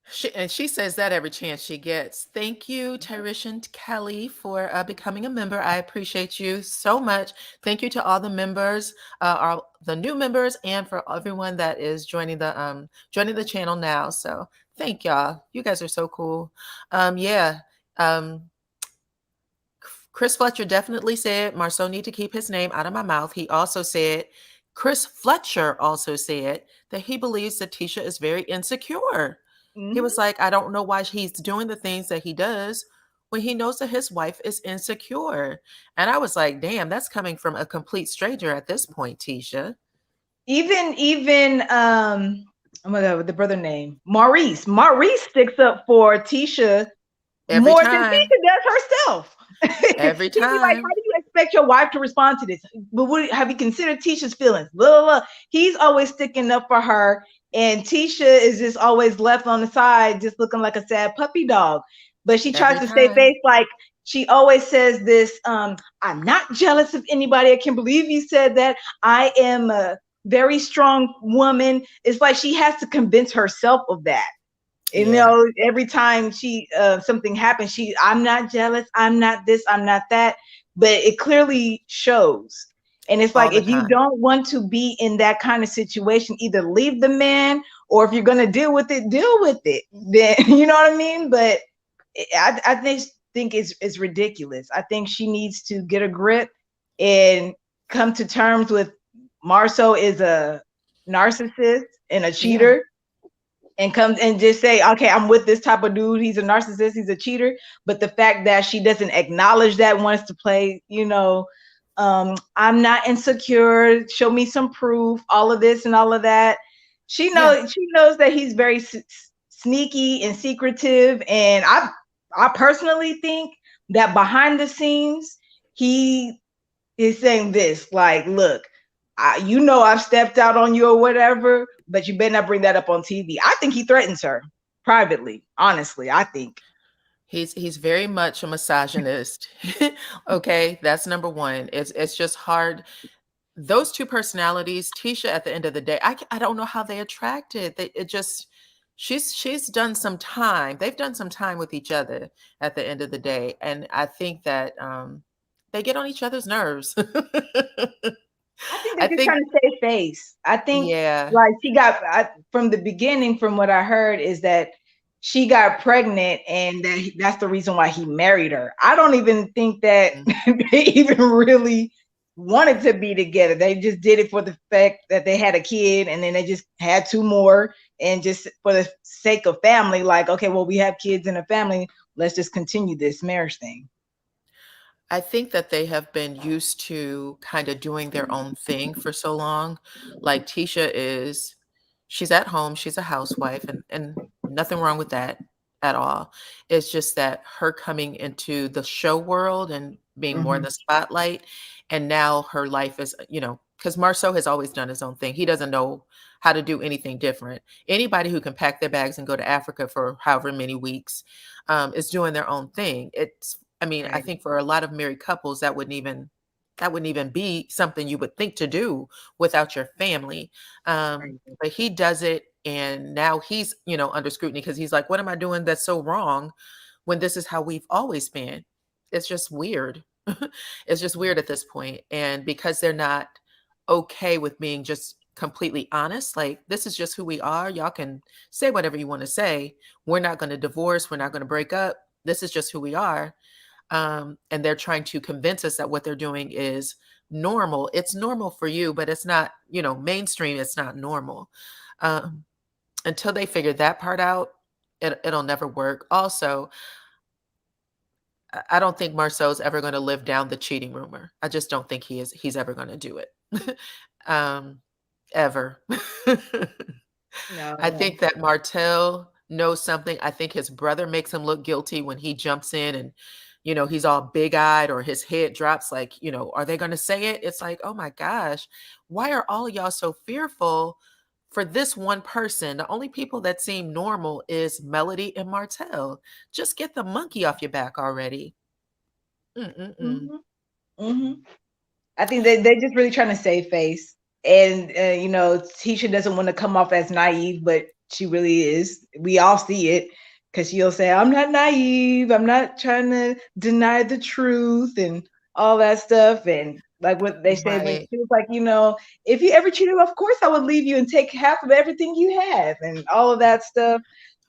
She says that every chance she gets. Thank you, Tyrishan Kelly, for becoming a member. I appreciate you so much. Thank you to all the members, the new members, and for everyone that is joining the channel now. So thank y'all. You guys are so cool. Yeah. Um, Chris Fletcher definitely said Marsau need to keep his name out of my mouth. He also said Chris Fletcher also said that he believes that Tisha is very insecure. He was like, I don't know why he's doing the things that he does when he knows that his wife is insecure. And I was like, damn, that's coming from a complete stranger at this point, Tisha. Even oh my God, the brother name Maurice sticks up for Tisha more than Tisha does herself. Every time. Like, how do you expect your wife to respond to this? But what have you considered Tisha's feelings? Blah, blah, blah. He's always sticking up for her, and Tisha is just always left on the side, just looking like a sad puppy dog. But she tries to stay face, like she always says this, I'm not jealous of anybody. I can't believe you said that. I am a very strong woman. It's like she has to convince herself of that. You know, every time she something happens, I'm not jealous, I'm not this, I'm not that. But it clearly shows. And it's like, if you don't want to be in that kind of situation, either leave the man, or if you're going to deal with it, deal with it. Then, you know what I mean? But I think it's ridiculous. I think she needs to get a grip and come to terms with Marsau is a narcissist and a cheater, and comes and just say, okay, I'm with this type of dude. He's a narcissist. He's a cheater. But the fact that she doesn't acknowledge that, wants to play, you know, I'm not insecure. Show me some proof. All of this and all of that. She knows. She knows that he's very sneaky and secretive. And I personally think that behind the scenes, he is saying this, like, look, you know, I've stepped out on you or whatever, but you better not bring that up on TV. I think he threatens her privately. Honestly, I think he's very much a misogynist. Okay, that's number one. It's just hard. Those two personalities, Tisha, at the end of the day, I don't know how they attracted. She's done some time. They've done some time with each other at the end of the day, and I think that they get on each other's nerves. I think they're just trying to save face. I think, like, she got from the beginning, from what I heard, is that she got pregnant, and that's the reason why he married her. I don't even think that they even really wanted to be together. They just did it for the fact that they had a kid, and then they just had two more, and just for the sake of family, like, okay, well, we have kids in a family, let's just continue this marriage thing. I think that they have been used to kind of doing their own thing for so long. Like Tisha she's at home, she's a housewife, and nothing wrong with that at all. It's just that her coming into the show world and being more in the spotlight, and now her life is, you know, because Marsau has always done his own thing. He doesn't know how to do anything different. Anybody who can pack their bags and go to Africa for however many weeks is doing their own thing. I think for a lot of married couples, that wouldn't even be something you would think to do without your family. But he does it, and now he's, you know, under scrutiny because he's like, what am I doing that's so wrong when this is how we've always been? It's just weird. It's just weird at this point. And because they're not okay with being just completely honest, like, this is just who we are. Y'all can say whatever you want to say. We're not going to divorce. We're not going to break up. This is just who we are. And they're trying to convince us that what they're doing is normal. It's normal for you, but it's not, you know, mainstream. It's not normal. Until they figure that part out, it'll never work. Also, I don't think Marsau's ever going to live down the cheating rumor. I just don't think he's ever going to do it. Ever. No. I think that Martell knows something. I think his brother makes him look guilty when he jumps in and, you know, he's all big-eyed or his head drops, like, you know, are they going to say it? It's like, oh my gosh, why are all of y'all so fearful for this one person? The only people that seem normal is Melody and Martell. Just get the monkey off your back already. I think they're just really trying to save face. And, you know, Tisha doesn't want to come off as naive, but she really is. We all see it. Because she'll say, I'm not naive. I'm not trying to deny the truth and all that stuff. And like what they said, when she was like, you know, if you ever cheated, of course I would leave you and take half of everything you have and all of that stuff.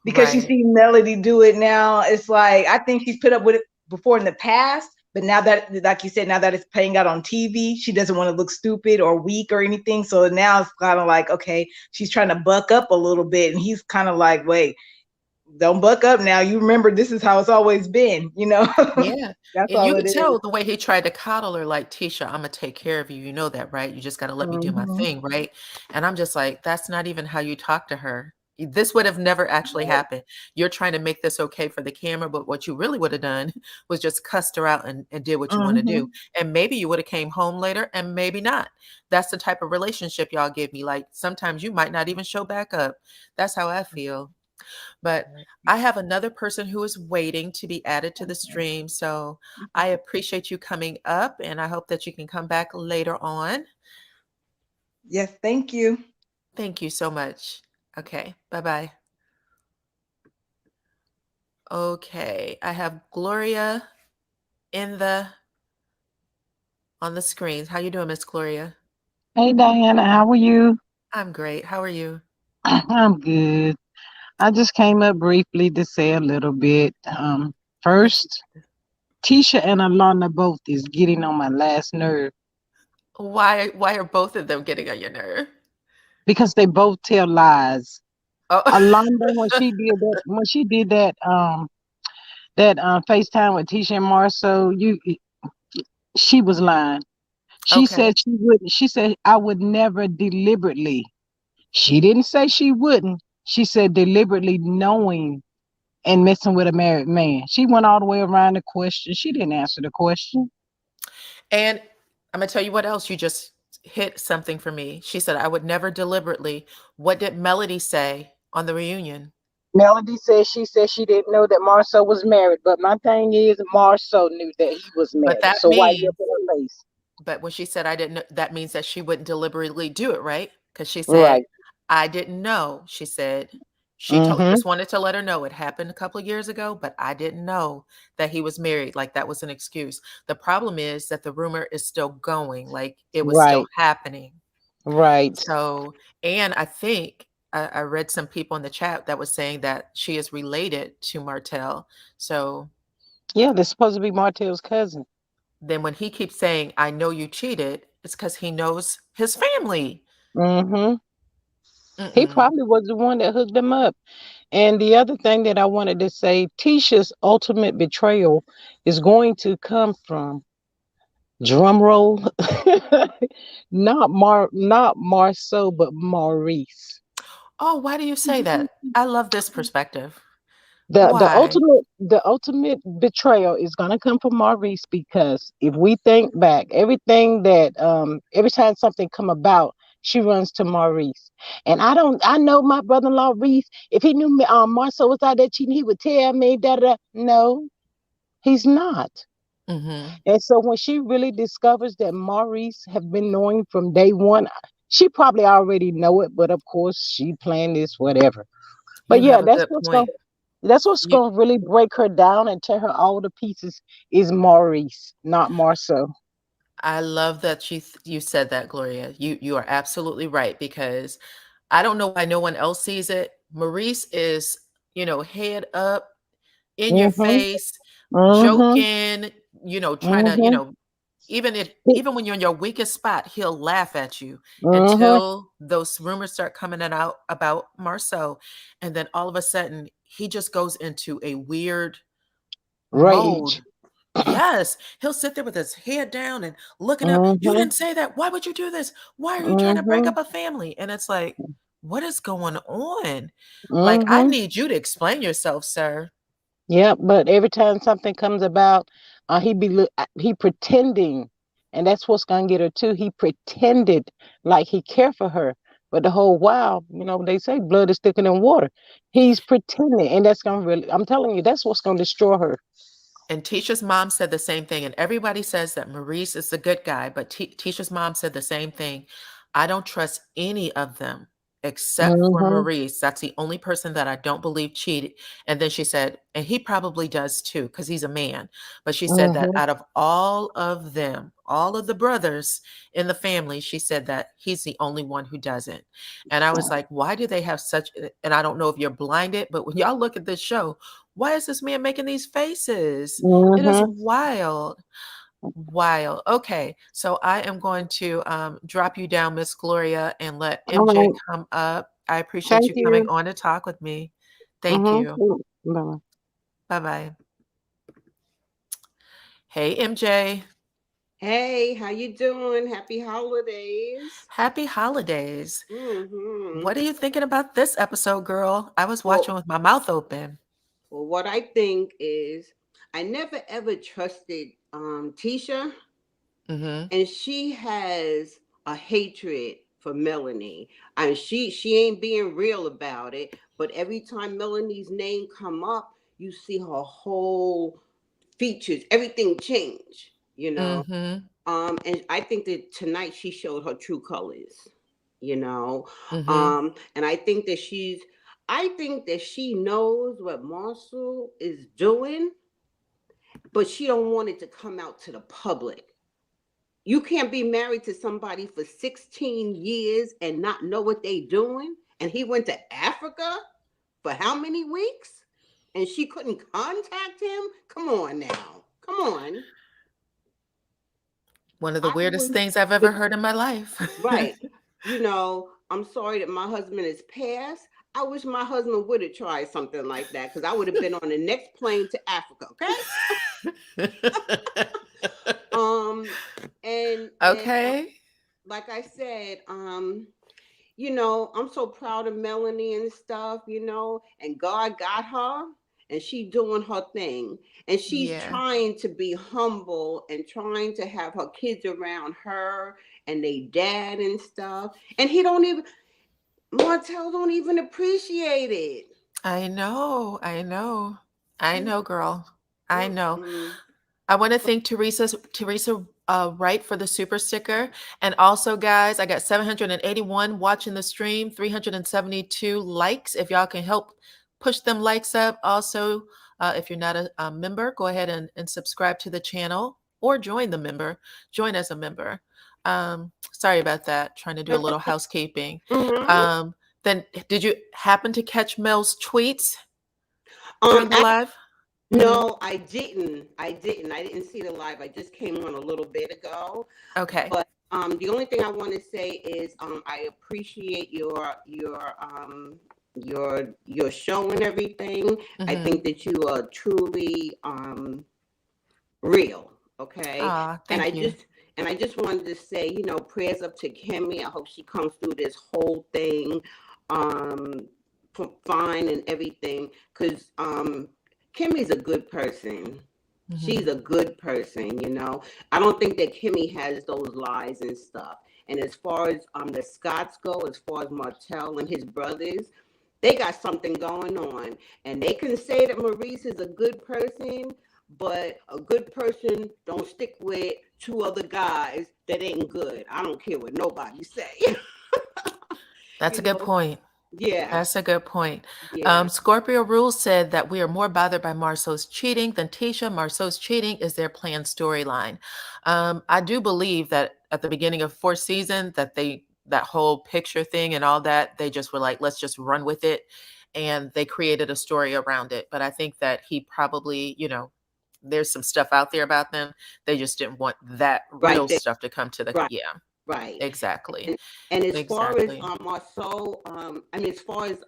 Because you see Melody do it now. It's like, I think she's put up with it before in the past, But now that, like you said, now that it's playing out on TV, she doesn't want to look stupid or weak or anything. So now it's kind of like, okay, she's trying to buck up a little bit. And he's kind of like, wait, don't buck up now. You remember this is how it's always been, you know? Yeah. That's And all you it could is. tell the way he tried to coddle her, like, Tisha, I'm gonna take care of you. You know that, right? You just gotta let me do my Mhm. thing, right? And I'm just like, that's not even how you talk to her. This would have never actually happened. You're trying to make this okay for the camera, but what you really would have done was just cussed her out and did what you want to do. Mhm. And maybe you would have came home later and maybe not. That's the type of relationship y'all give me. Like sometimes you might not even show back up. That's how I feel. But I have another person who is waiting to be added to the stream. So I appreciate you coming up and I hope that you can come back later on. Yes, thank you. Thank you so much. Okay, bye-bye. Okay, I have Gloria on the screens. How you doing, Miss Gloria? Hey Diana, how are you? I'm great. How are you? I'm good. I just came up briefly to say a little bit. First, Tisha and Alana both is getting on my last nerve Why are both of them getting on your nerve? because they both tell lies. Oh. Alana, when she did that FaceTime with Tisha and Marsau, she was lying. She Okay. said she wouldn't. She said I would never deliberately. She didn't say she wouldn't. She said deliberately knowing and messing with a married man. She went all the way around the question. She didn't answer the question. And I'm gonna tell you what else you just hit something for me. She said, I would never deliberately. What did Melody say on the reunion? Melody said she didn't know that Marsau was married, but my thing is Marsau knew that he was But married. that So why you means, up in her face? but when she said I didn't know, that means that she wouldn't deliberately do it, right? Because she said, Right. I didn't know. She said, she Mm-hmm. just wanted to let her know it happened a couple of years ago, but I didn't know that he was married. Like that was an excuse. The problem is that the rumor is still going, like it was still Right. happening. Right. So, and I think I read some people in the chat that was saying that she is related to Martell. So Yeah, they're supposed to be Martell's cousin. then when he keeps saying, I know you cheated, it's because he knows his family. Mm-hmm. He Mm-mm. probably was the one that hooked them up. And the other thing that I wanted to say, Tisha's ultimate betrayal is going to come from drum roll, not Marsau, but Maurice. Oh, why do you say that? I love this perspective. The the Why? ultimate the ultimate betrayal is gonna come from Maurice because if we think back, every time something come about, she runs to Maurice. And I know my brother-in-law Reese, if he knew me Marsau was out there cheating, he would tell me that no, he's not. Mm-hmm. And so when she really discovers that Maurice have been knowing from day one, she probably already know it, but of course she planned this, whatever. But You yeah, have a good point. that's what's You, gonna really break her down and tear her all to pieces is Maurice, not Marsau. I love that you said that, Gloria. You are absolutely right because I don't know why no one else sees it. Maurice is, head up in your Mm-hmm. face, Mm-hmm. joking, trying to, Mm-hmm. even when you're in your weakest spot, he'll laugh at you Mm-hmm. until those rumors start coming out about Marceau. And then all of a sudden he just goes into a weird Rage. mode. Yes, he'll sit there with his head down and looking up. You Mm-hmm. didn't say that. Why would you do this? Why are you trying to break Mm-hmm. up a family? And it's like, what is going on? Like, I Mm-hmm. need you to explain yourself, sir. Yeah, but every time something comes about, he pretending, and that's what's gonna get her too. He pretended like he cared for her, but the whole while, they say blood is thicker than water. He's pretending, and that's gonna really. I'm telling you, that's what's gonna destroy her. And Tisha's mom said the same thing. And everybody says that Maurice is the good guy, but Tisha's mom said the same thing. I don't trust any of them. except for Maurice. That's the only person that I don't believe cheated. And then she said, and he probably does too, because he's a man. But she said that out of all of them, all of the brothers in the family, she said that he's the only one who doesn't. And I was like, why do they have such, and I don't know if you're blinded, but when y'all look at this show, why is this man making these faces? It is wild. Wild. Okay, so I am going to drop you down, Miss Gloria, and let MJ come up. I appreciate you coming on to talk with me. Thank you. Bye-bye. Hey, MJ. Hey, how you doing? Happy holidays. Happy holidays. What are you thinking about this episode, girl? I was watching with my mouth open. Well, what I think is I never ever trusted Tisha, and she has a hatred for Melanie. I mean, she ain't being real about it, but every time Melanie's name come up, you see her whole features, everything change, you know. And I think that tonight she showed her true colors, you know. And I think that she knows what Marsau is doing, but she don't want it to come out to the public. You can't be married to somebody for 16 years and not know what they doing. And he went to Africa for how many weeks? And she couldn't contact him? Come on now. Come on. One of the weirdest things I've ever heard in my life. Right. You know, I'm sorry that my husband is passed. I wish my husband would have tried something like that, because I would have been on the next plane to Africa, okay? And like I said, you know, I'm so proud of Melanie and stuff, you know, and God got her and she doing her thing, and she's trying to be humble and trying to have her kids around her and they dad and stuff, and Martell don't even appreciate it. I know, girl. I know. I want to thank Teresa Wright for the super sticker. And also, guys, I got 781 watching the stream, 372 likes. If y'all can help push them likes up. Also, if you're not a member, go ahead and subscribe to the channel or join as a member. Sorry about that. Trying to do a little housekeeping. Then did you happen to catch Mel's tweets during the live? No, I didn't. I didn't see the live. I just came on a little bit ago. Okay. But the only thing I want to say is I appreciate your show and everything. I think that you are truly real. Okay. Thank you. And I just wanted to say, you know, prayers up to Kimmy. I hope she comes through this whole thing fine and everything, because Kimmy's a good person. She's a good person, you know. I don't think that Kimmy has those lies and stuff. And as far as the Scotts go, as far as Martell and his brothers, they got something going on. And they can say that Maurice is a good person, but a good person don't stick with two other guys that ain't good. I don't care what nobody say. That's a good point. Yeah. That's a good point. Scorpio Rules said that we are more bothered by Marsau's cheating than Tisha. Marsau's cheating is their planned storyline. I do believe that at the beginning of fourth season that whole picture thing and all that, they just were like, let's just run with it. And they created a story around it. But I think that he probably, you know, there's some stuff out there about them. They just didn't want that real stuff to come to the, Right. Exactly. And as far as Marsau, I mean, as far as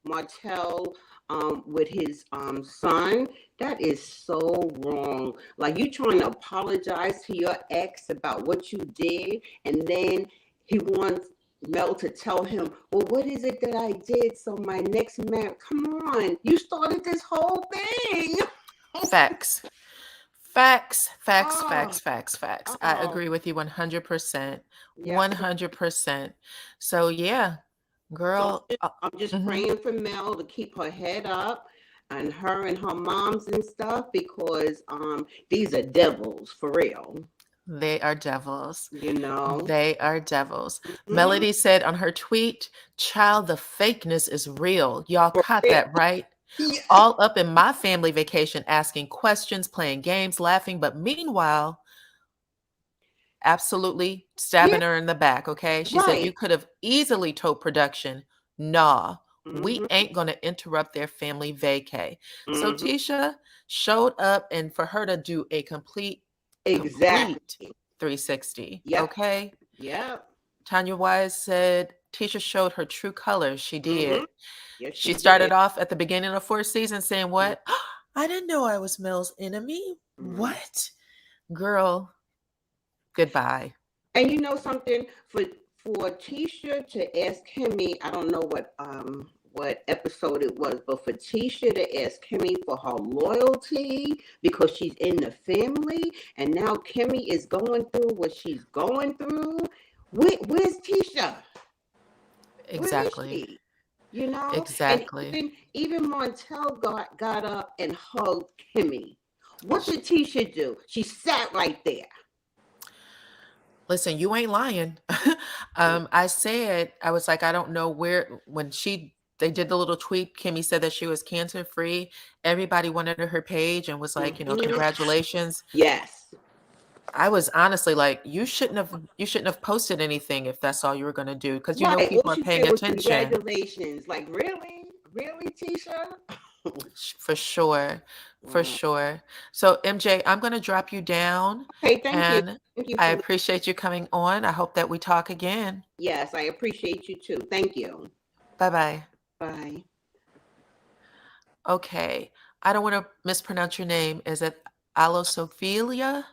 Martell with his son, that is so wrong. Like, you trying to apologize to your ex about what you did, and then he wants Mel to tell him, well, what is it that I did? So my next man, come on, you started this whole thing. Facts. I agree with you 100%. 100%. So yeah, girl. So I'm just praying for Mel to keep her head up, and her moms and stuff, because these are devils for real. They are devils. You know. They are devils. Mhm. Melody said on her tweet, child, the fakeness is real. Y'all For caught real. that, right? Yeah. All up in my family vacation, asking questions, playing games, laughing. But meanwhile, absolutely stabbing her in the back, okay? She said, you Right. could have easily told production, nah, we Mhm. ain't going to interrupt their family vacay. So Mhm. Tisha showed up, and for her to do a complete Exactly. 360, Yep. okay? Yep. Tanya Wise said, Tisha showed her true colors. She did. Mhm. Yes, She she started did. off at the beginning of fourth season saying, what? I didn't know I was Mel's enemy. Mhm. What? Girl, goodbye. And you know something, for Tisha to ask Kimmy, I don't know what episode it was, but for Tisha to ask Kimmy for her loyalty because she's in the family, and now Kimmy is going through what she's going through. Where's Tisha? Where is Exactly. she? You know? And Exactly. even Montel got up and hugged Kimmy. What did Tisha do? She sat right there. Listen, you ain't lying. I said, I was like, I don't know where, when they did the little tweet, Kimmy said that she was cancer free. Everybody went under her page and was like, Mhm. congratulations. Yes. I was honestly like, you shouldn't have posted anything if that's all you were going to do, because Right. people All are she paying said was attention. congratulations. Like, really? Really, Tisha? For sure. For Wow. sure. So MJ, I'm going to drop you down, Okay, thank you. and Thank you I for appreciate you coming on. I hope that we talk again. Yes, I appreciate you too. Thank you. Bye-bye. Bye. Okay. I don't want to mispronounce your name. Is it Allosophilia?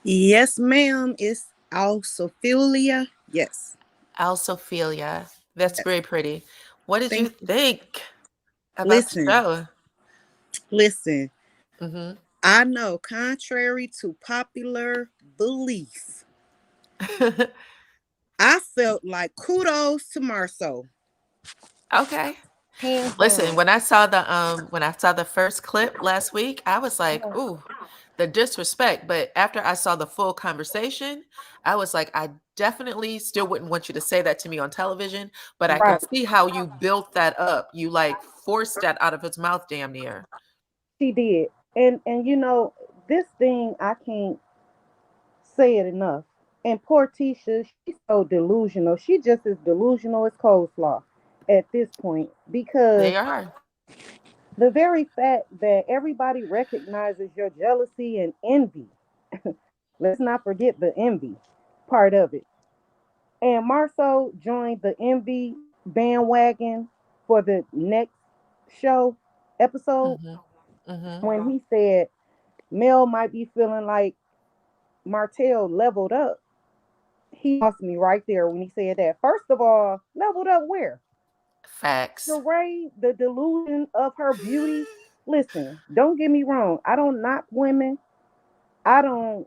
Yes, ma'am. It's Alsophilia. Yes. Alsophilia. That's very pretty. What did you Thank you. think about the Listen, show? listen. Mm-hmm. I know, contrary to popular belief, I felt like kudos to Marsau. Okay. Hands Listen, down. when I saw the first clip last week, I was like, ooh, the disrespect. But after I saw the full conversation, I was like, I definitely still wouldn't want you to say that to me on television, but I can Right. see how you built that up. You like forced that out of his mouth damn near. She did. And this thing I can't say it enough. And poor Tisha, she's so delusional. She just as delusional as coleslaw at this point because They are. the very fact that everybody recognizes your jealousy and envy. Let's not forget the envy part of it. And Marceau joined the envy bandwagon for the next show episode Mm-hmm. Mm-hmm. when he said Mel might be feeling like Martell leveled up. He lost me right there when he said that. First of all, leveled up where? Facts. Sheree, the delusion of her beauty. Listen, don't get me wrong. I don't knock women. I don't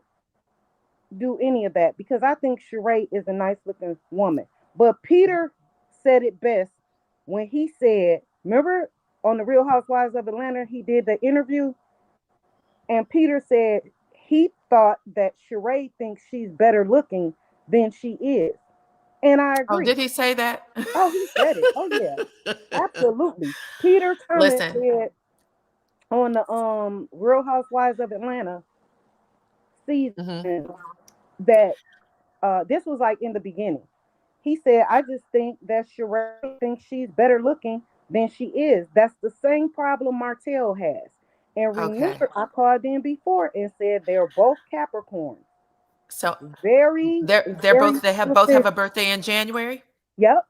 do any of that because I think Sheree is a nice looking woman. But Peter said it best when he said, remember on the Real Housewives of Atlanta, he did the interview and Peter said he thought that Sheree thinks she's better looking than she is. And I Oh, agree. did he say that? Oh, he said it. Oh yeah, absolutely. Peter Thomas Listen. said on the Real Housewives of Atlanta Mm-hmm. season that this was like in the beginning. He said, I just think that Sheree thinks she's better looking than she is. That's the same problem Martell has. And Okay. remember, I called in before and said they're both Capricorns. So Very, very they have both have superficial. a birthday in January. Yep.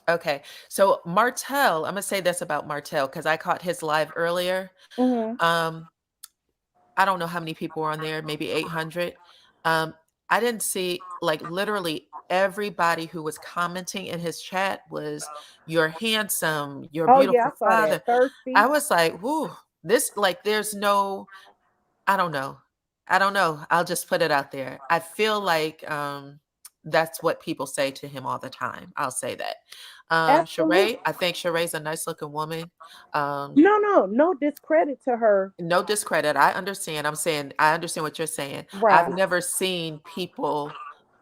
Okay. So Martell, I'm gonna say this about Martell because I caught his live earlier. Mm-hmm. Um, I don't know how many people were on there, maybe 800. Um, I didn't see, like, literally everybody who was commenting in his chat was, you're handsome, you're a Oh yeah, beautiful I saw that. father. I Thirsty. was like, whoo, this, like, there's no, I don't know. I don't know. I'll just put it out there. I feel like that's what people say to him all the time. I'll say that. Absolutely. Sheree, I think Sheree's a nice looking woman. No discredit to her. No discredit. I understand. I'm saying I understand what you're saying. I've Right. never seen people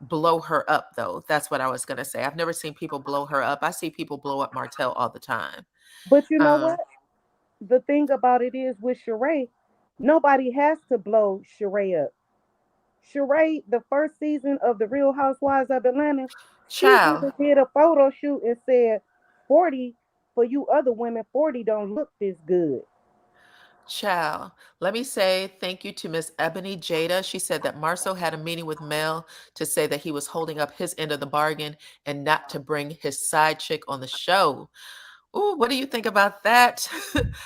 blow her up though. That's what I was gonna say. I've never seen people blow her up. I see people blow up Martell all the time. But you know what? Um, The thing about it is with Sheree, nobody has to blow Sheree up. Sheree, the first season of The Real Housewives of Atlanta, she child, even did a photo shoot and said, 40 for you other women, 40 don't look this good. child. Let me say thank you to Miss Ebony Jada. She said that Marsau had a meeting with Mel to say that he was holding up his end of the bargain and not to bring his side chick on the show. Ooh, what do you think about that?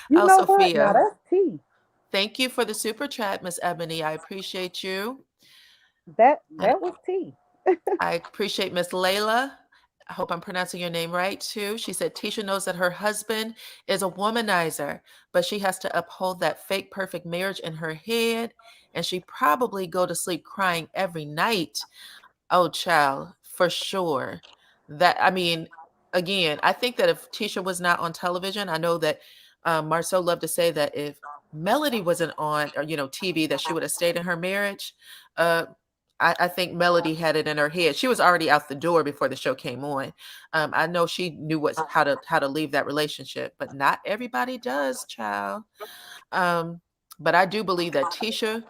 You Oh, know what? Now Sophia. that's tea. Thank you for the super chat, Miss Ebony. I appreciate you. And That was tea. I appreciate Miss Layla. I hope I'm pronouncing your name right too. She said Tisha knows that her husband is a womanizer, but she has to uphold that fake perfect marriage in her head, and she probably go to sleep crying every night. Oh, child, for sure. That I mean, again, I think that if Tisha was not on television, I know that Marceau loved to say that if Melody wasn't on, or TV, that she would have stayed in her marriage. Uh, I think Melody had it in her head. She was already out the door before the show came on. I know she knew how to leave that relationship, but not everybody does, child. Um, but I do believe that Tisha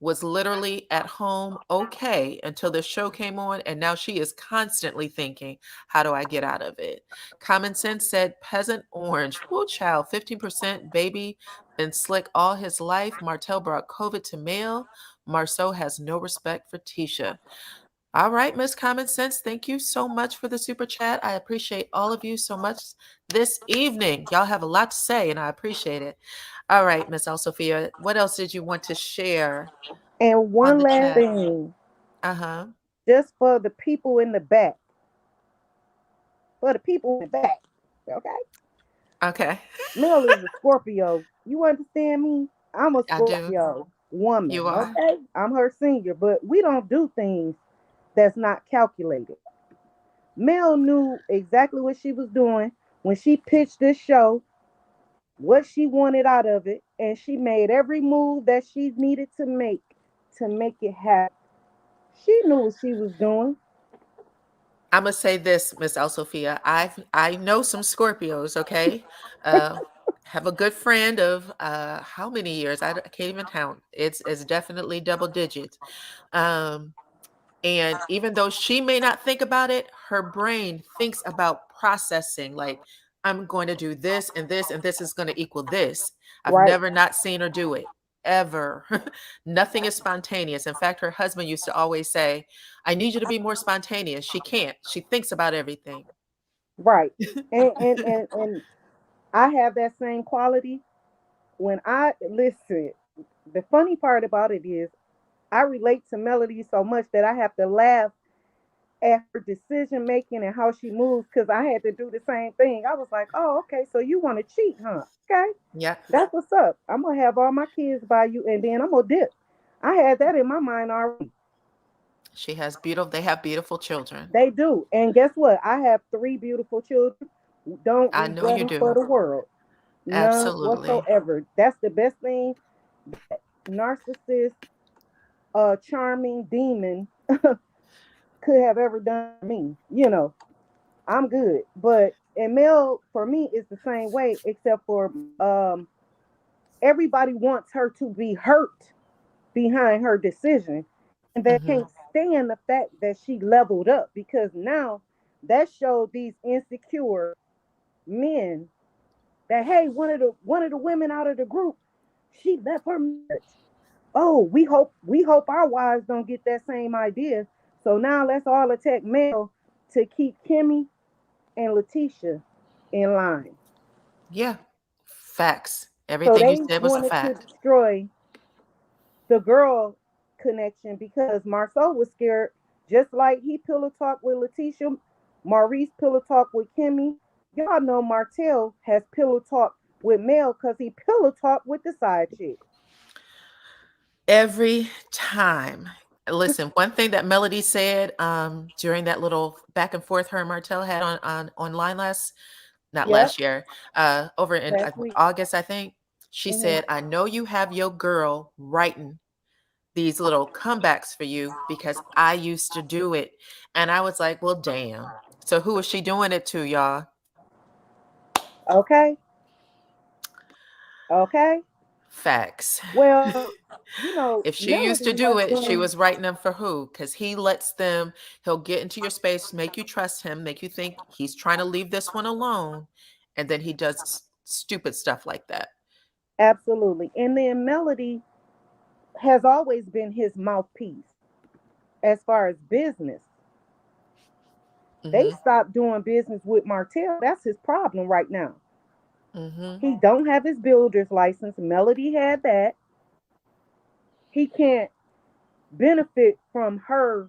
was literally at home okay until the show came on, and now she is constantly thinking, how do I get out of it? Common Sense said peasant orange. Woo, child, 15% baby been slick all his life. Martell brought COVID to male. Marceau has no respect for Tisha. All right, Miss Common Sense, thank you so much for the super chat. I appreciate all of you so much this evening. Y'all have a lot to say, and I appreciate it. All right, Miss Sophia, what else did you want to share And on one the last chat? thing, Uh-huh. just for the people in the back. For the people in the back. Okay? Okay. Mel is a Scorpio. You understand me? I'm a I do. Scorpio woman. You are. Okay? I'm her senior, but we don't do things that's not calculated. Mel knew exactly what she was doing when she pitched this show, what she wanted out of it, and she made every move that she needed to make it happen. She knew what she was doing. I'm gonna say this, Miss Sophia. I know some Scorpios, okay? Uh have a good friend of how many years? I can't even count. It's definitely double digits. Um And even though she may not think about it, her brain thinks about processing, like, I'm going to do this and this, and this is going to equal this. I've Right, never not seen her do it ever. Nothing is spontaneous. In fact, her husband used to always say, I need you to be more spontaneous. She can't. She thinks about everything. right. And I have that same quality when I listen. The funny part about it is I relate to Melody so much that I have to laugh at her decision making and how she moves because I had to do the same thing. I was like, oh, okay, so you want to cheat, huh? Okay, Yeah. that's what's up. I'm gonna have all my kids by you, and then I'm gonna dip. I had that in my mind already. They have beautiful children. They do, and guess what? I have three beautiful children. Don't I know regret you them for do. the world, none Absolutely. whatsoever. That's the best thing. Narcissist, charming demon could have ever done to me. You know, I'm good. But and Mel for me is the same way, except for everybody wants her to be hurt behind her decision. And they Hmm. can't stand the fact that she leveled up because now that showed these insecure men that hey, one of the women out of the group, she left her marriage. Oh, we hope our wives don't get that same idea. So now let's all attack Mel to keep Kimmy and Letitia in line. Yeah. Facts. So Everything you they said was a wanted to fact. destroy the girl connection because Marsau was scared, just like he pillow talk with Letitia, Maurice pillow talk with Kimmy. Y'all know Martell has pillow talk with Mel because he pillow talk with the side chick. Every time. Listen, one thing that Melody said during that little back and forth her and Martell had on online not Yep, last year, over in last week. August, I think. She Hmm. said, I know you have your girl writing these little comebacks for you because I used to do it. And I was like, well, damn. So who is she doing it to, y'all? Okay. Okay. Facts. Well, If she used to Melody do has it, she been was writing them for who? Because he lets them, he'll get into your space, make you trust him, make you think he's trying to leave this one alone. And then he does stupid stuff like that. absolutely. And then Melody has always been his mouthpiece as far as business. They Mm-hmm. stopped doing business with Martell. That's his problem right now. Mm-hmm. He don't have his builder's license. Melody had that. He can't benefit from her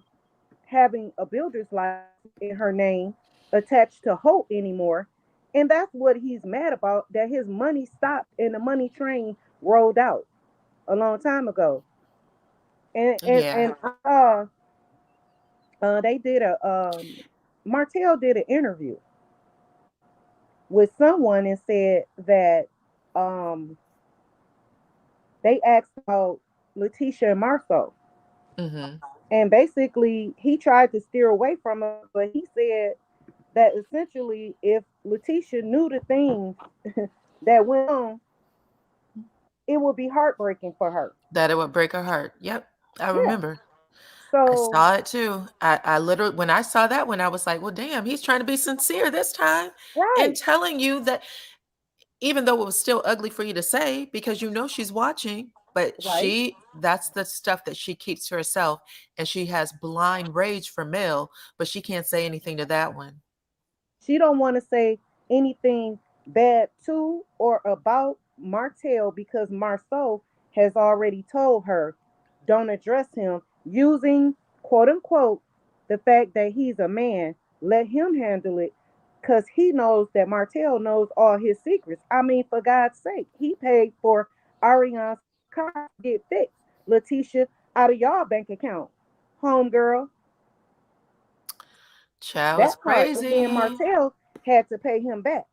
having a builder's license in her name attached to Hope anymore. And that's what he's mad about, that his money stopped and the money train rolled out a long time ago. Yeah. And they did a Martell did an interview with someone and said that um they asked about Letitia and Marsau. Mm-hmm. And basically he tried to steer away from it, but he said that essentially if Letitia knew the things that went on, it would be heartbreaking for her. That it would break her heart. Yep. I Yeah. remember. I So, saw it too. I literally, when I saw that one, I was like, well, damn, he's trying to be sincere this time and right, telling you that even though it was still ugly for you to say, because you know she's watching, but right. that's the stuff that she keeps to herself. And she has blind rage for Mel, but she can't say anything to that one. She don't want to say anything bad to or about Martell because Marsau has already told her don't address him using quote unquote the fact that he's a man. Let him handle it because he knows that Martell knows all his secrets. I mean, for God's sake, he paid for Ariana's car to get fixed. Letitia, out of y'all bank account, homegirl. Child, it's That part, and then crazy. Martell had to pay him back.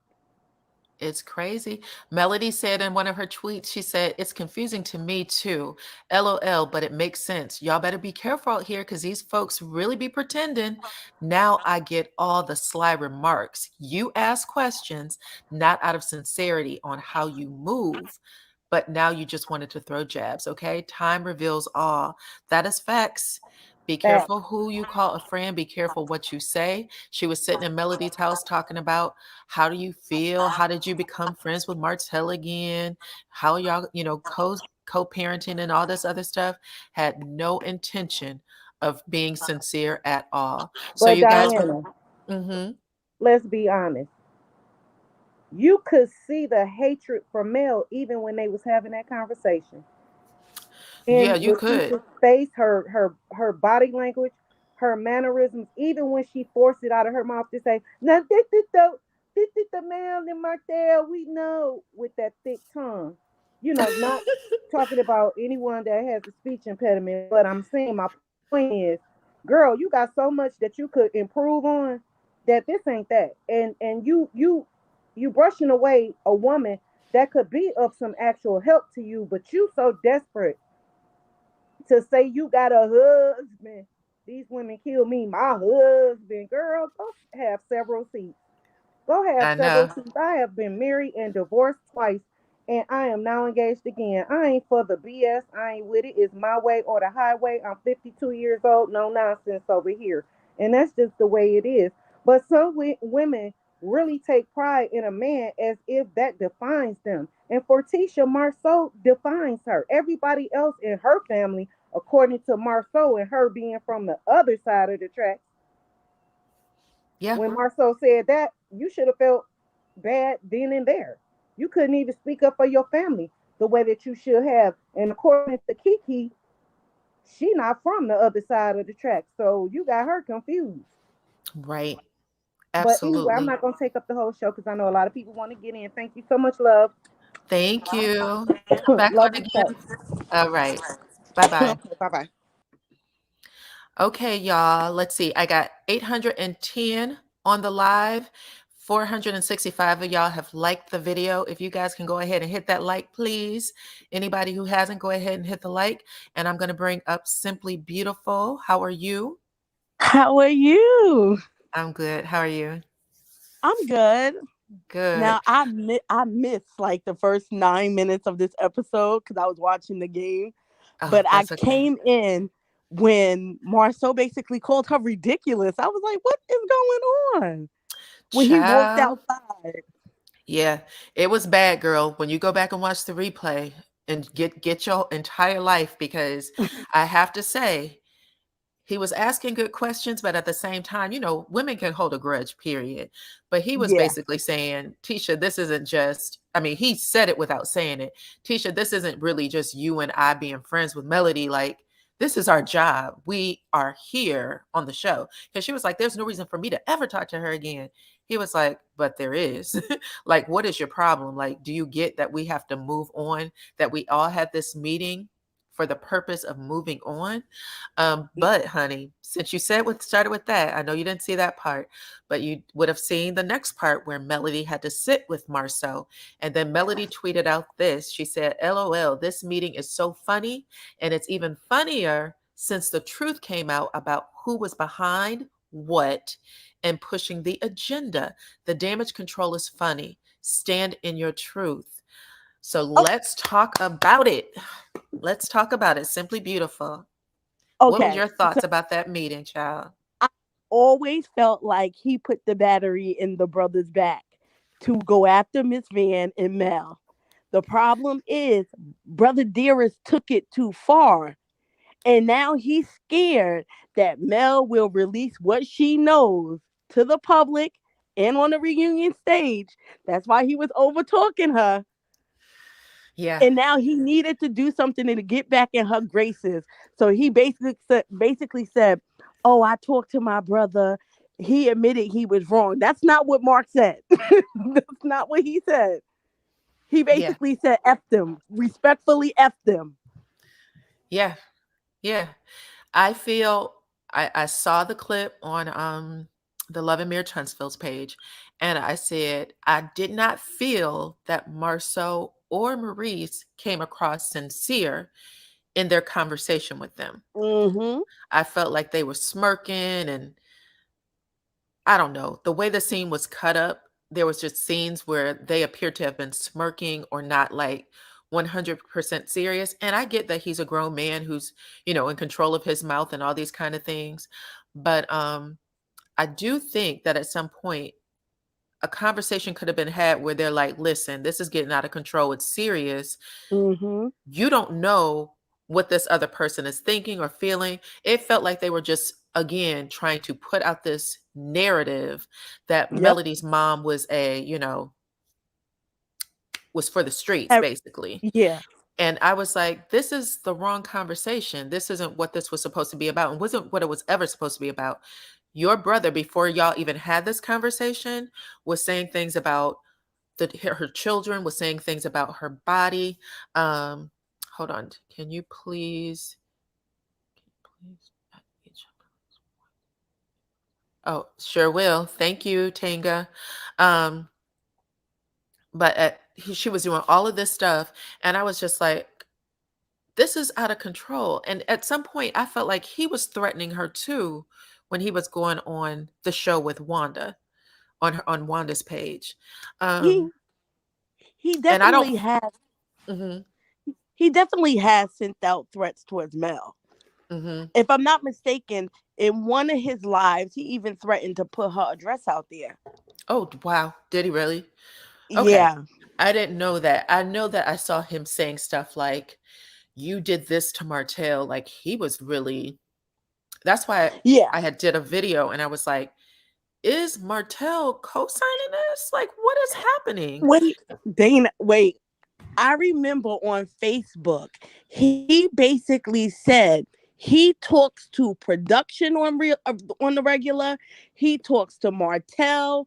It's crazy. Melody said in one of her tweets, she said, it's confusing to me too. LOL, but it makes sense. Y'all better be careful out here because these folks really be pretending. Now I get all the sly remarks. You ask questions, not out of sincerity on how you move, but now you just wanted to throw jabs. Okay. Time reveals all. That is facts. Be Back. careful who you call a friend. Be careful what you say. She was sitting in Melody's house talking about how do you feel? How did you become friends with Martell again? How y'all, co-parenting and all this other stuff, had no intention of being sincere at all. So But you guys were, Diana, mm-hmm. let's be honest. You could see the hatred for Mel even when they was having that conversation. Yeah, In you could. Letitia's face, her body language, her mannerisms, even when she forced it out of her mouth to say, "Now this is the man in Martell we know," with that thick tongue. Not talking about anyone that has a speech impediment, but I'm saying my point is, girl, you got so much that you could improve on that this ain't that. And you brushing away a woman that could be of some actual help to you, but you so desperate to say you got a husband. These women kill me. My husband, girl, go have several seats. Go have I several know. seats. I have been married and divorced twice, and I am now engaged again. I ain't for the BS. I ain't with it. It's my way or the highway. I'm 52 years old. No nonsense over here. And that's just the way it is. But some women really take pride in a man as if that defines them. And for Tisha, Marsau defines her. Everybody else in her family, according to Marsau and her being from the other side of the track, Yeah, when Marsau said that, you should have felt bad then and there. You couldn't even speak up for your family the way that you should have. And according to Kiki, she not from the other side of the track, so you got her confused. right. But anyway, I'm Absolutely. not gonna take up the whole show because I know a lot of people want to get in. Thank you so much, love. Thank you. Come back Love on you again. too. All right. Bye-bye. Bye bye. Okay, y'all. Let's see. I got 810 on the live. 465 of y'all have liked the video. If you guys can go ahead and hit that like, please. Anybody who hasn't, go ahead and hit the like. And I'm going to bring up Simply Beautiful. How are you? How are you? I'm good. How are you? I'm good. Good. Now I missed like the first 9 minutes of this episode because I was watching the game, Oh, but I that's okay. came in when Marsau basically called her ridiculous. I was like, "What is going on?" When he walked Child. outside. Yeah, it was bad, girl. When you go back and watch the replay and get your entire life, because I have to say, he was asking good questions, but at the same time, you know, women can hold a grudge, period. But he was Yeah, basically saying, Tisha, this isn't just, I mean, he said it without saying it. Tisha, this isn't really just you and I being friends with Melody. Like, this is our job. We are here on the show. Because she was like, there's no reason for me to ever talk to her again. He was like, but there is. Like, what is your problem? Like, do you get that we have to move on? That we all had this meeting for the purpose of moving on? But honey, since you started with that, I know you didn't see that part, but you would have seen the next part where Melody had to sit with Marsau. And then Melody tweeted out this. She said, LOL, this meeting is so funny. And it's even funnier since the truth came out about who was behind what and pushing the agenda. The damage control is funny. Stand in your truth. So let's talk about it. Let's talk about it. Simply Beautiful. What was okay. your thoughts about that meeting, child? I always felt like he put the battery in the brother's back to go after Miss Van and Mel. The problem is, Brother Dearest took it too far. And now he's scared that Mel will release what she knows to the public and on the reunion stage. That's why he was over talking her. Yeah. And now he needed to do something to get back in her graces. So he basically said, "Oh, I talked to my brother. He admitted he was wrong." That's not what Mark said. That's not what he said. He Yeah. basically said, "F them, respectfully F them." Yeah. Yeah. I feel I saw the clip on the Love and Mirror Huntsville's page, and I said I did not feel that Marsau or Maurice came across sincere in their conversation with them. Mm-hmm. I felt like they were smirking, and I don't know, the way the scene was cut up, there was just scenes where they appeared to have been smirking or not like 100% serious. And I get that he's a grown man who's, you know, in control of his mouth and all these kind of things. But I do think that at some point a conversation could have been had where they're like, listen, this is getting out of control. It's serious. Mm-hmm. You don't know what this other person is thinking or feeling. It felt like they were just, again, trying to put out this narrative that Yep. Melody's mom was was for the streets, basically. Yeah. And I was like, this is the wrong conversation. This isn't what this was supposed to be about, and wasn't what it was ever supposed to be about. Your brother, before y'all even had this conversation, was saying things about her children, was saying things about her body. Hold on. Can you please? Oh, sure will. Thank you, Tanga. But she was doing all of this stuff, and I was just like, this is out of control. And at some point, I felt like he was threatening her too when he was going on the show with Wanda on Wanda's page. He And I don't. definitely has Hmm. he definitely has sent out threats towards Mel. Hmm. If I'm not mistaken, in one of his lives, he even threatened to put her address out there. Oh, wow. Did he really? Okay. Yeah. I didn't know that. I know that I saw him saying stuff like, you did this to Martell. Like, he was really, that's why Yeah. I had did a video and I was like, is Martell co-signing this? Like, what is happening? Wait, Dana, wait. I remember on Facebook, he basically said he talks to production on the regular. He talks to Martell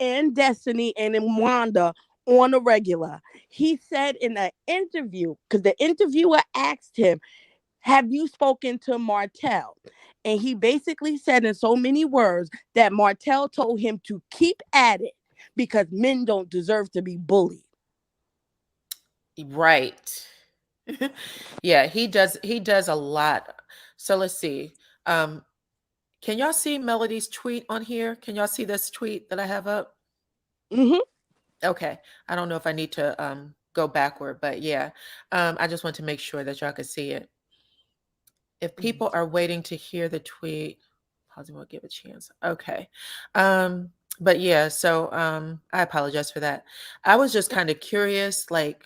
and Destiny and in Wanda on the regular. He said in an interview, because the interviewer asked him, have you spoken to Martell? And he basically said in so many words that Martell told him to keep at it because men don't deserve to be bullied. Right. Yeah, he does a lot. So let's see. Can y'all see Melody's tweet on here? Can y'all see this tweet that I have up? Mm-hmm. Okay. I don't know if I need to go backward, but yeah. I just want to make sure that y'all could see it. If people are waiting to hear the tweet, pause and we'll give a chance. Okay. But yeah, so I apologize for that. I was just kind of curious, like,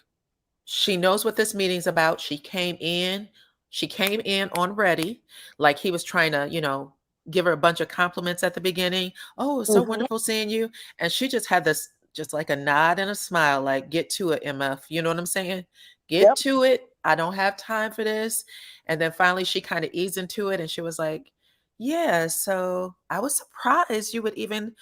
she knows what this meeting's about. She came in on ready, like he was trying to, give her a bunch of compliments at the beginning. Oh, it's so wonderful seeing you. And she just had this, just like a nod and a smile, like, get to it, MF. You know what I'm saying? Get to it. I don't have time for this. And then finally she kind of eased into it and she was like, yeah, so I was surprised you would even,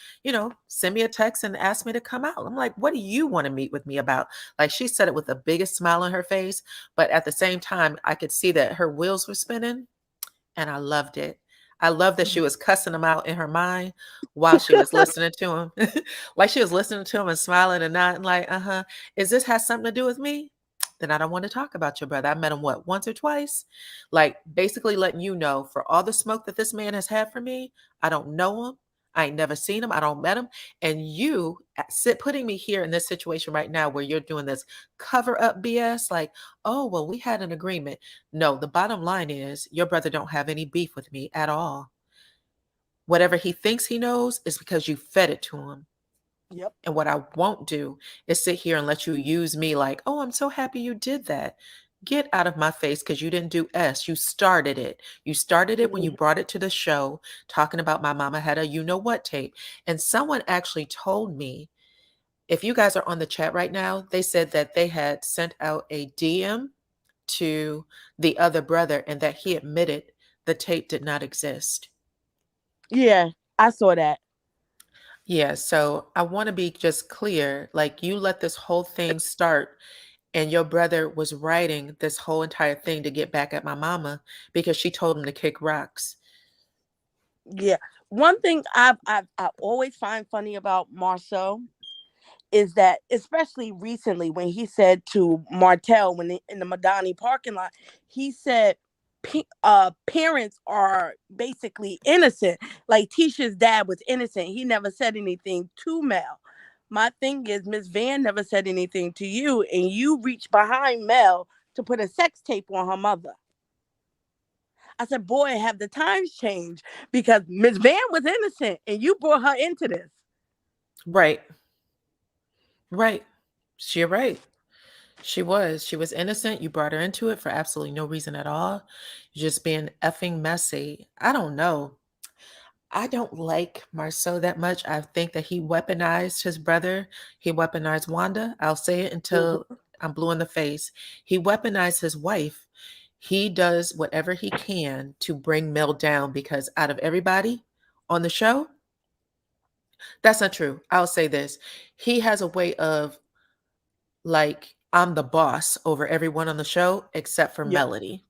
send me a text and ask me to come out. I'm like, what do you want to meet with me about? Like, she said it with the biggest smile on her face, but at the same time, I could see that her wheels were spinning and I loved it. I love that she was cussing him out in her mind while she was listening to him. Like she was listening to him and smiling and nodding like, is this has something to do with me? Then I don't want to talk about your brother. I met him, once or twice? Like, basically letting you know, for all the smoke that this man has had for me, I don't know him. I ain't never seen him. I don't met him. And you putting me here in this situation right now where you're doing this cover up BS, like, oh, well, we had an agreement. No, the bottom line is your brother don't have any beef with me at all. Whatever he thinks he knows is because you fed it to him. Yep. And what I won't do is sit here and let you use me like, oh, I'm so happy you did that. Get out of my face, because you didn't do S. You started it. You started it when you brought it to the show, talking about my mama had a you-know-what tape. And someone actually told me, if you guys are on the chat right now, they said that they had sent out a DM to the other brother and that he admitted the tape did not exist. Yeah, I saw that. Yeah, so I want to be just clear, like, you let this whole thing start and your brother was writing this whole entire thing to get back at my mama because she told him to kick rocks. Yeah. One thing I always find funny about Marsau is that, especially recently, when he said to Martell in the Madani parking lot, he said parents are basically innocent. Like Tisha's dad was innocent. He never said anything to Mel. My thing is, Miss Van never said anything to you, and you reached behind Mel to put a sex tape on her mother. I said, boy, have the times changed, because Miss Van was innocent and you brought her into this. Right. Right. You're right. She was innocent. You brought her into it for absolutely no reason at all. You're just being effing messy. I don't know. I don't like Marsau that much. I think that he weaponized his brother. He weaponized Wanda. I'll say it until I'm blue in the face. He weaponized his wife. He does whatever he can to bring Mel down, because out of everybody on the show, that's not true. I'll say this. He has a way of, like, I'm the boss over everyone on the show except for Melody.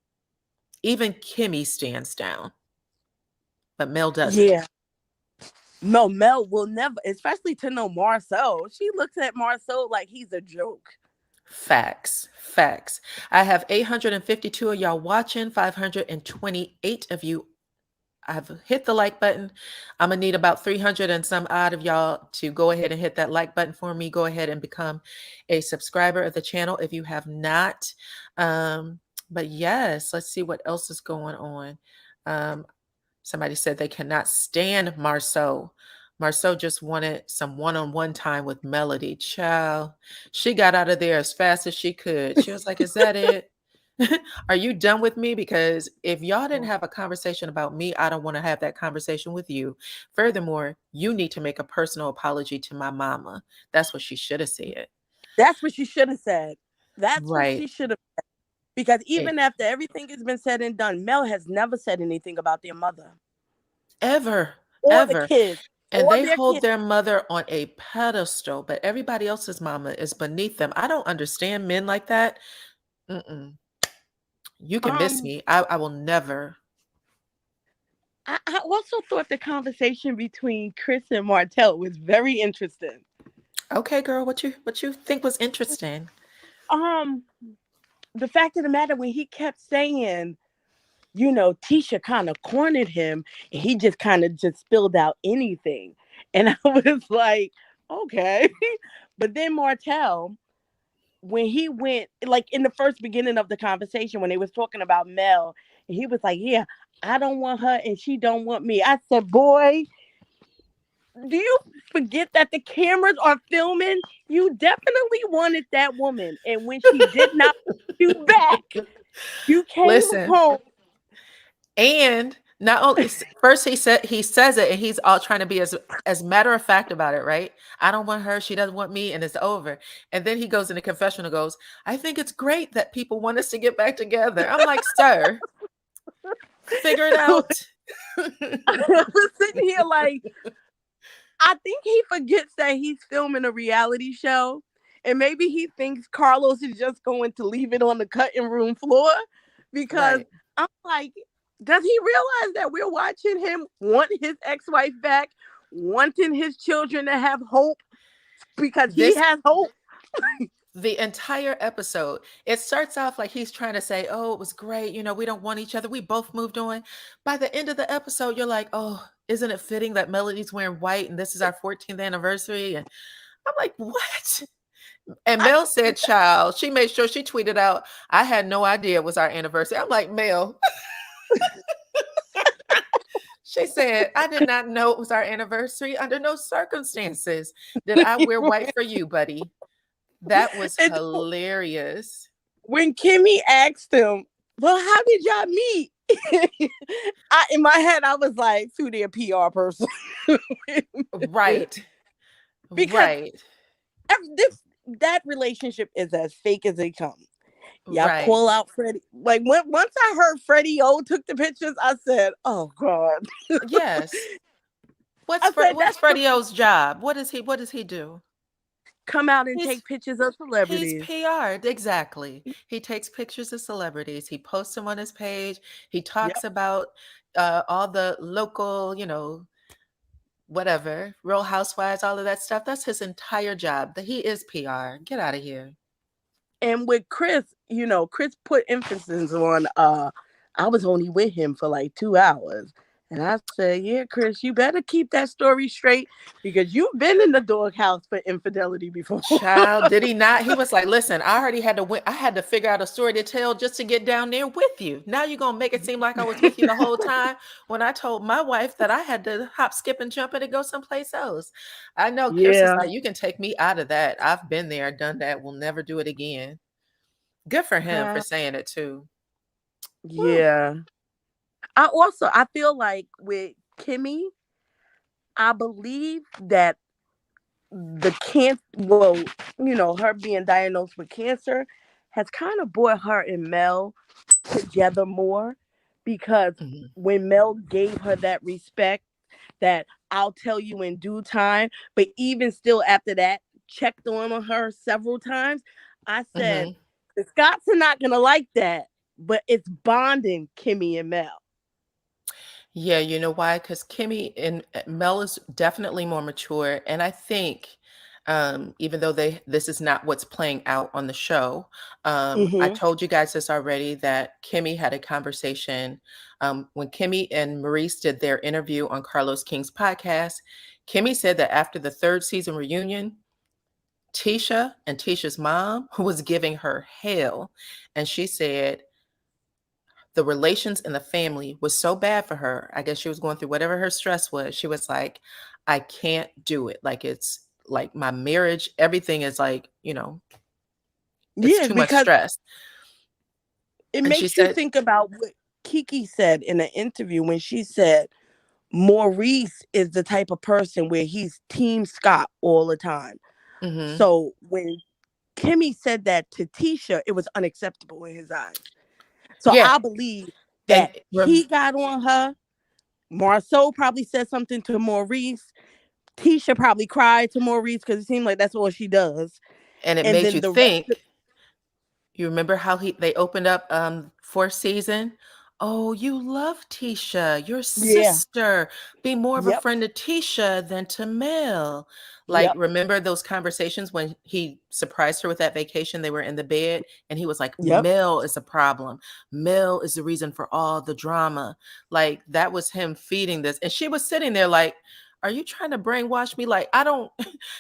Even Kimmy stands down, but Mel doesn't. Yeah. No, Mel will never, especially to know Marsau. She looks at Marsau like he's a joke. Facts. I have 852 of y'all watching, 528 of you. I've hit the like button. I'm gonna need about 300 and some odd of y'all to go ahead and hit that like button for me. Go ahead and become a subscriber of the channel if you have not. But yes, let's see what else is going on. Somebody said they cannot stand Marsau. Marsau just wanted some one-on-one time with Melody. Child, she got out of there as fast as she could. She was like, is that it? Are you done with me? Because if y'all didn't have a conversation about me, I don't want to have that conversation with you. Furthermore, you need to make a personal apology to my mama. That's what she should have said. That's what she should have said. That's right. What she should have said. Because even after everything has been said and done, Mel has never said anything about their mother. Ever. The kids. And they hold their mother on a pedestal, but everybody else's mama is beneath them. I don't understand men like that. You can miss me. I will never. I also thought the conversation between Chris and Martell was very interesting. Okay, girl, what you think was interesting? The fact of the matter, when he kept saying, Tisha kind of cornered him, and he just kind of just spilled out anything, and I was like, okay. But then Martell, when he went, like in the first beginning of the conversation, when they was talking about Mel, and he was like, yeah, I don't want her and she don't want me. I said, boy, do you forget that the cameras are filming? You definitely wanted that woman. And when she did not want you back, you came home. And not only first he says it, and he's all trying to be as matter of fact about it, right? I don't want her, she doesn't want me, and it's over. And then he goes in the confessional, goes, I think it's great that people want us to get back together. I'm like, sir, figure it out. I was sitting here like, I think he forgets that he's filming a reality show, and maybe he thinks Carlos is just going to leave it on the cutting room floor, because right. I'm like, does he realize that we're watching him want his ex-wife back, wanting his children to have hope, because he has hope? The entire episode, it starts off like he's trying to say, oh, it was great, we don't want each other, we both moved on. By the end of the episode, you're like, oh, isn't it fitting that Melody's wearing white and this is our 14th anniversary? And I'm like, what? And Mel said, child, she made sure she tweeted out, I had no idea it was our anniversary. I'm like, Mel. She said, I did not know it was our anniversary. Under no circumstances did I wear white for you, buddy. That was hilarious. When Kimmy asked him, well, how did y'all meet? In my head, I was like, through their PR person. Right. Because that relationship is as fake as they come. Y'all call out Freddie. Like once I heard Freddie O took the pictures, I said, "Oh God." Yes. What's Freddie O's job? What does he do? Come out and take pictures of celebrities. He's PR, exactly. He takes pictures of celebrities. He posts them on his page. He talks about all the local, whatever, Real Housewives, all of that stuff. That's his entire job. That he is PR. Get out of here. And with Chris, Chris put emphasis on, I was only with him for like 2 hours. And I said, yeah, Chris, you better keep that story straight, because you've been in the doghouse for infidelity before. Child, did he not? He was like, listen, I already had to win. I had to figure out a story to tell just to get down there with you. Now you're going to make it seem like I was with you the whole time, when I told my wife that I had to hop, skip, and jump and go someplace else. I know Chris is like, you can take me out of that. I've been there, done that. We'll never do it again. Good for him for saying it too. Yeah. I feel like with Kimmy, I believe that her being diagnosed with cancer has kind of brought her and Mel together more, because when Mel gave her that respect, that I'll tell you in due time, but even still after that, checked on her several times, I said, the Scots are not going to like that, but it's bonding Kimmy and Mel. Yeah, you know why? Because Kimmy and Mel is definitely more mature. And I think, even though this is not what's playing out on the show, I told you guys this already, that Kimmy had a conversation when Kimmy and Maurice did their interview on Carlos King's podcast. Kimmy said that after the 3rd season reunion, Tisha and Tisha's mom was giving her hell. And she said the relations in the family was so bad for her. I guess she was going through whatever her stress was. She was like, I can't do it. Like, it's like my marriage, everything is like, it's too much stress. It makes you think about what Kiki said in an interview when she said Maurice is the type of person where he's Team Scott all the time. So when Kimmy said that to Tisha, it was unacceptable in his eyes. So I believe that he got on her. Marsau probably said something to Maurice. Tisha probably cried to Maurice because it seemed like that's all she does. And it made you think, You remember how they opened up fourth season? Oh, you love Tisha, your Yeah. sister. Be more of a Yep. friend to Tisha than to Mel. Like, Yep. remember those conversations when he surprised her with that vacation? They were in the bed and he was like, Yep. Mel is a problem. Mel is the reason for all the drama. Like, that was him feeding this. And she was sitting there like, are you trying to brainwash me? Like, I don't,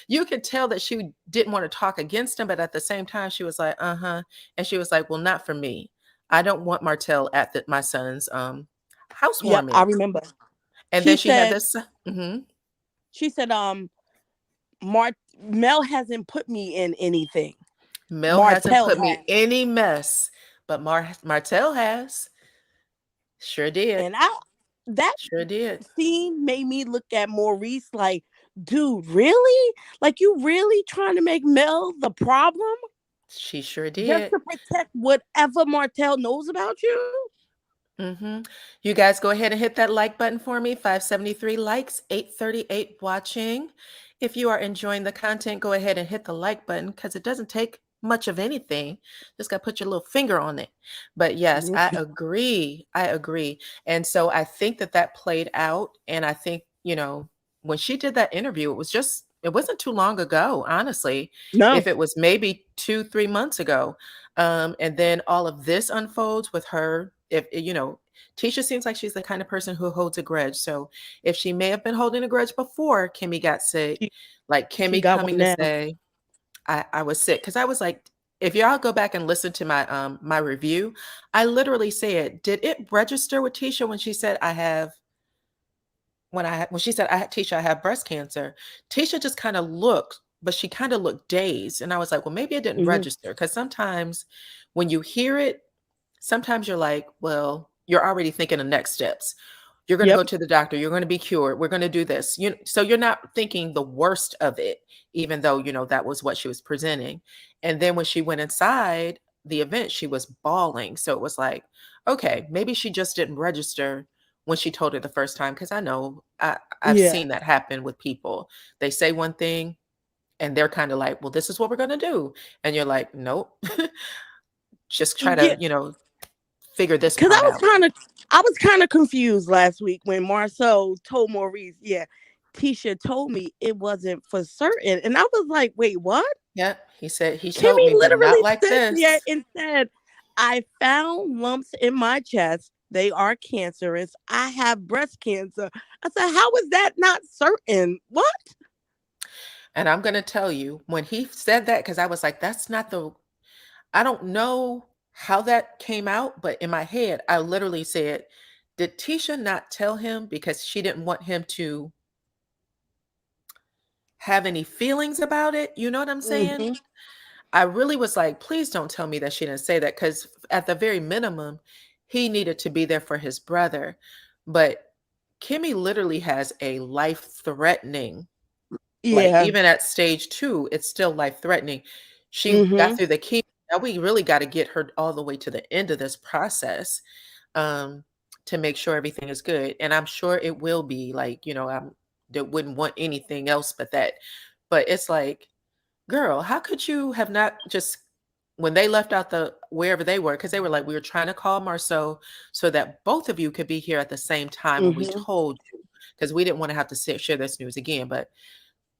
you could tell that she didn't want to talk against him, but at the same time, she was like, uh-huh. And she was like, well, not for me. I don't want Martell at my son's Yep. I housewarming. remember. And She then she had said, this. Mhm. she said, Mel hasn't put me in anything. Mel hasn't Martell put has. me any mess, but Martell has. Sure did. And that Sure did. scene made me look at Maurice like, dude, really? Like, you really trying to make Mel the problem She sure just did. to protect whatever Martell knows about you? Mm-hmm. You guys go ahead and hit that like button for me. 573 likes, 838 watching. If you are enjoying the content, go ahead and hit the like button because it doesn't take much of anything. Just got to put your little finger on it. But yes, I agree. I agree. And so I think that played out. And I think, when she did that interview, it wasn't too long ago, honestly. No. If it was maybe 2-3 months ago. And then all of this unfolds with her. If Tisha seems like she's the kind of person who holds a grudge. So if she may have been holding a grudge before Kimmy got sick, like Kimmy got coming one to now. say, I was sick, because I was like, if y'all go back and listen to my my review, I literally said, did it register with Tisha when she said when she said Tisha, I have breast cancer? Tisha just kind of looked, but she kind of looked dazed, and I was like, well, maybe it didn't register, because sometimes when you hear it, sometimes you're like, well, you're already thinking of next steps. You're going to go to the doctor. You're going to be cured. We're going to do this. So you're not thinking the worst of it, even though, that was what she was presenting. And then when she went inside the event, she was bawling. So it was like, okay, maybe she just didn't register when she told it the first time. Because I know I've seen that happen with people. They say one thing and they're kind of like, well, this is what we're going to do. And you're like, nope. Just try to, figure this part out. I was kind of confused last week when Marsau told Maurice, Tisha told me it wasn't for certain. And I was like, wait, what? Yeah, he said he Kimmy told me, but literally not like said, this. and said, I found lumps in my chest. They are cancerous. I have breast cancer. I said, how is that not certain? What? And I'm going to tell you, when he said that, because I was like, I don't know how that came out, but in my head, I literally said, did Tisha not tell him because she didn't want him to have any feelings about it? You know what I'm saying? I really was like, please don't tell me that she didn't say that, because at the very minimum, he needed to be there for his brother. But Kimmy literally has a life-threatening, like even at stage 2, it's still life-threatening. She got through the chemo. Now we really got to get her all the way to the end of this process to make sure everything is good. And I'm sure it will be, like, I wouldn't want anything else but that. But it's like, girl, how could you have not just, when they left out wherever they were, because they were like, we were trying to call Marsau so that both of you could be here at the same time. And we told you, because we didn't want to have to share this news again. But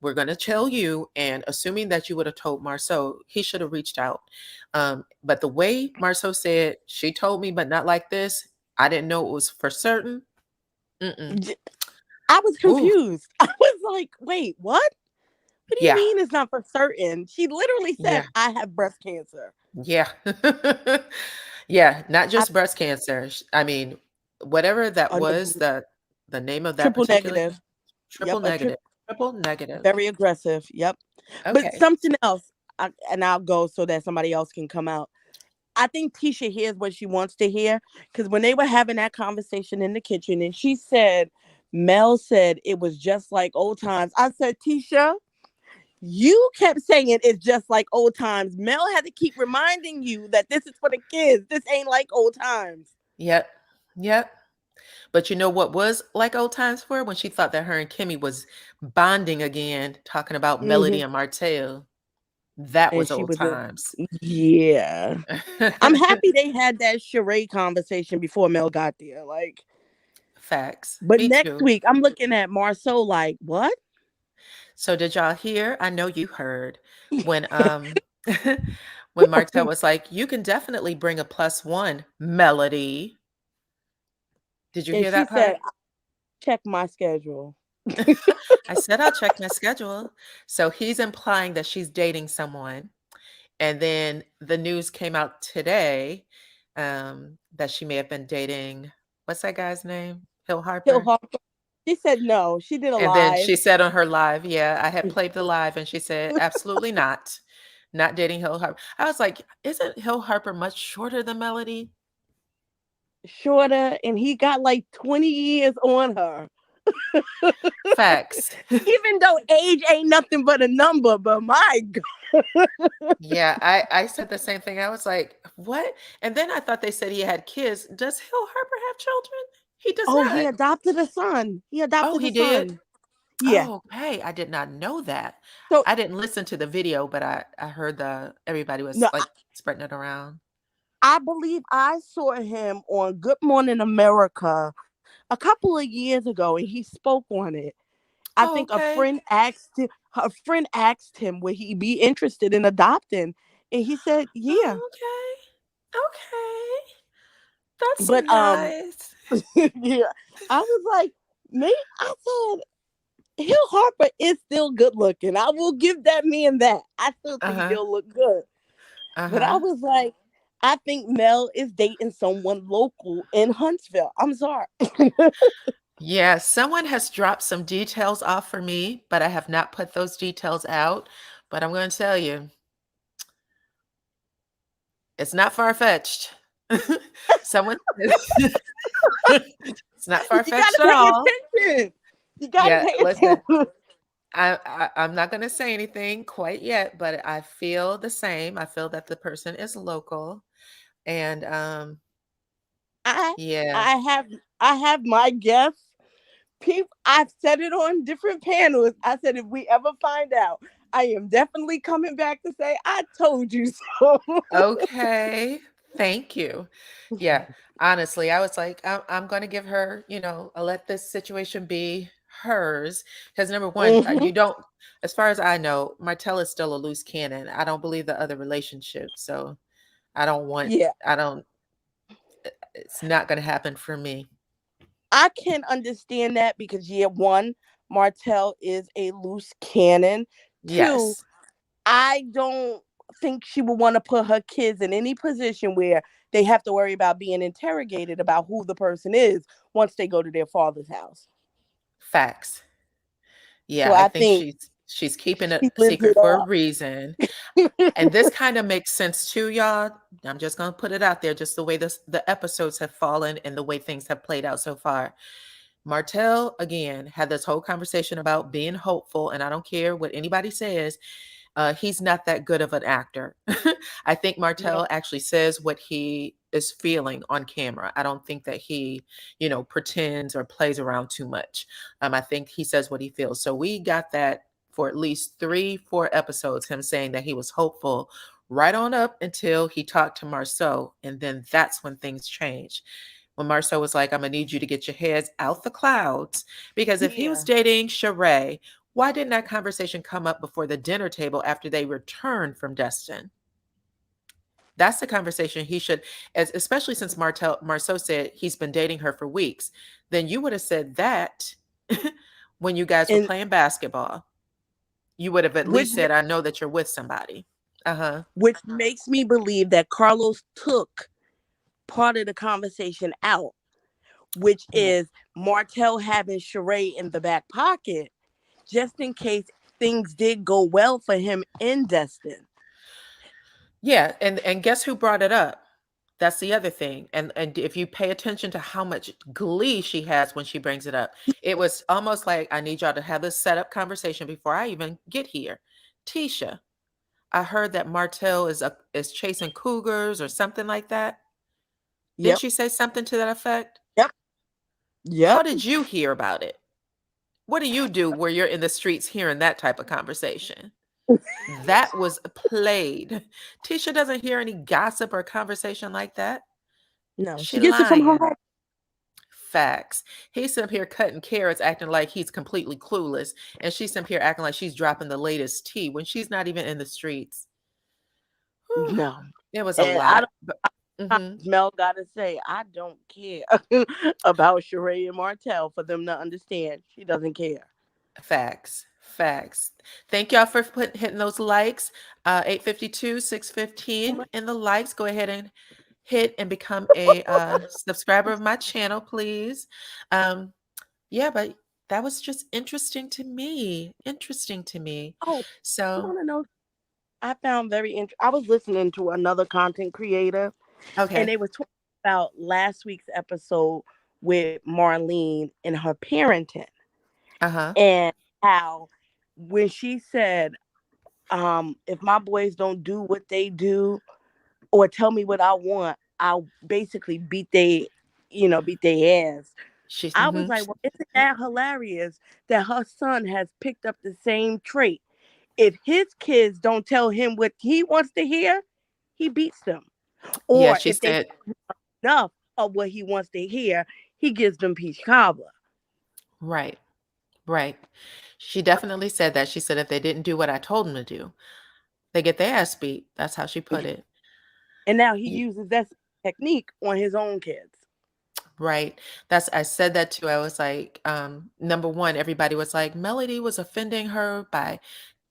we're going to tell you, and assuming that you would have told Marsau, he should have reached out. But the way Marsau said, she told me, but not like this, I didn't know it was for certain. I was confused. I was like, wait, what? What do you mean it's not for certain? She literally said, I have breast cancer. Yeah. Yeah, not just breast cancer. I mean, whatever that was, the name of that triple particular negative. triple negative. Triple negative. Very aggressive. Yep. Okay. But something else, and I'll go so that somebody else can come out. I think Tisha hears what she wants to hear, because when they were having that conversation in the kitchen and she said, Mel said it was just like old times. I said, Tisha, you kept saying it's just like old times. Mel had to keep reminding you that this is for the kids. This ain't like old times. Yep. But you know what was like old times for her? When she thought that her and Kimmy was bonding again, talking about Melody and Martell. That And was she old was times. yeah. I'm happy they had that charade conversation before Mel got there. Like, Facts. but Me next too. week I'm looking at Marsau like, what? So did y'all hear? I know you heard when when Martell was like, "You can definitely bring a +1 Melody." Did you And hear she that said, part? check my schedule. I said I'll check my schedule. So he's implying that she's dating someone. And then the news came out today that she may have been dating, what's that guy's name? Hill Hill Harper. Harper. She said no. She did a And then live. she said on her live, yeah, I had played the live, and she said, absolutely not. Not dating Hill Harper. I was like, isn't Hill Harper much shorter than Melody? Shorter, and he got like 20 years on her. Facts. Even though age ain't nothing but a number, but my God. Yeah, I said the same thing. I was like, what? And then I thought they said he had kids. Does Hill Harper have children? He does Oh, not. he adopted a son. He Oh, adopted he a did? son. Yeah. Oh, okay. I did not know that. So I didn't listen to the video, but I heard everybody was no, like spreading it around. I believe I saw him on Good Morning America a couple of years ago, and he spoke on it. I Oh, think okay. her friend asked him would he be interested in adopting, and he said, yeah. Oh, okay. Okay. That's But nice. yeah, I was like, me. I said, Hill Harper is still good looking. I will give that man that. I still think he'll look good. But I was like, I think Mel is dating someone local in Huntsville. I'm sorry. Yeah, someone has dropped some details off for me, but I have not put those details out. But I'm going to tell you, it's not far-fetched. Someone it's not You far-fetched gotta at pay all. attention. You gotta Yeah, pay listen, attention. I'm not going to say anything quite yet, but I feel the same. I feel that the person is local, and yeah. I have my guess. I've said it on different panels. I said if we ever find out, I am definitely coming back to say I told you so. Okay, thank you. Yeah, honestly, I was like, I'm going to give her, I'll let this situation be hers. Because number one, you don't, as far as I know, Martell is still a loose cannon. I don't believe the other relationship. So I don't, it's not going to happen for me. I can understand that because one, Martell is a loose cannon. Yes. 2, I don't think she would want to put her kids in any position where they have to worry about being interrogated about who the person is once they go to their father's house. Facts. Yeah, so I think she's keeping it secret for a reason. And this kind of makes sense too, y'all. I'm just going to put it out there, just the way the episodes have fallen and the way things have played out so far. Martell, again, had this whole conversation about being hopeful, and I don't care what anybody says. He's not that good of an actor. I think Martell actually says what he is feeling on camera. I don't think that he, pretends or plays around too much. I think he says what he feels. So we got that for at least 3-4 episodes, him saying that he was hopeful right on up until he talked to Marsau. And then that's when things changed. When Marsau was like, I'm going to need you to get your heads out the clouds. Because if he was dating Sheree, why didn't that conversation come up before the dinner table after they returned from Destin? That's the conversation he should, especially since Marsau said he's been dating her for weeks. Then you would have said that when you guys were playing basketball. You would have at least said, I know that you're with somebody. Which makes me believe that Carlos took part of the conversation out, which is Martell having Sheree in the back pocket just in case things did go well for him in Destin. Yeah, and guess who brought it up? That's the other thing. And if you pay attention to how much glee she has when she brings it up, it was almost like, I need y'all to have this setup conversation before I even get here. Tisha, I heard that Martell is chasing cougars or something like that. Didn't she say something to that effect? Yep. How did you hear about it? What do you do where you're in the streets hearing that type of conversation? That was played. Tisha doesn't hear any gossip or conversation like that. No, She she gets it from her lying. home. Facts. He's up here cutting carrots, acting like he's completely clueless, and she's up here acting like she's dropping the latest tea when she's not even in the streets. Whew. No. It was a And I lot. don't Mel gotta say, I don't care about Sheree and Martell for them to understand. She doesn't care. Facts. Facts. Thank y'all for hitting those likes. 852, 615 in the likes. Go ahead and hit and become a subscriber of my channel, please. Yeah, but that was just interesting to me. Interesting to me. Oh, I So, want to know. I found very interesting. I was listening to another content creator, and okay. they were talking about last week's episode with Marlene and her parenting, Uh-huh. and how when she said, if my boys don't do what they do or tell me what I want, I'll basically beat their ass. She's I was like, well, isn't that hilarious that her son has picked up the same trait? If his kids don't tell him what he wants to hear, he beats them. yeah, Or she if they said, enough of what he wants to hear, he gives them peach cobbler. right, right. She definitely said that. She said if they didn't do what I told them to do, they get their ass beat. That's how she put it. And now he uses that technique on his own kids. Right. I said that too. I was like, number one, everybody was like, Melody was offending her by,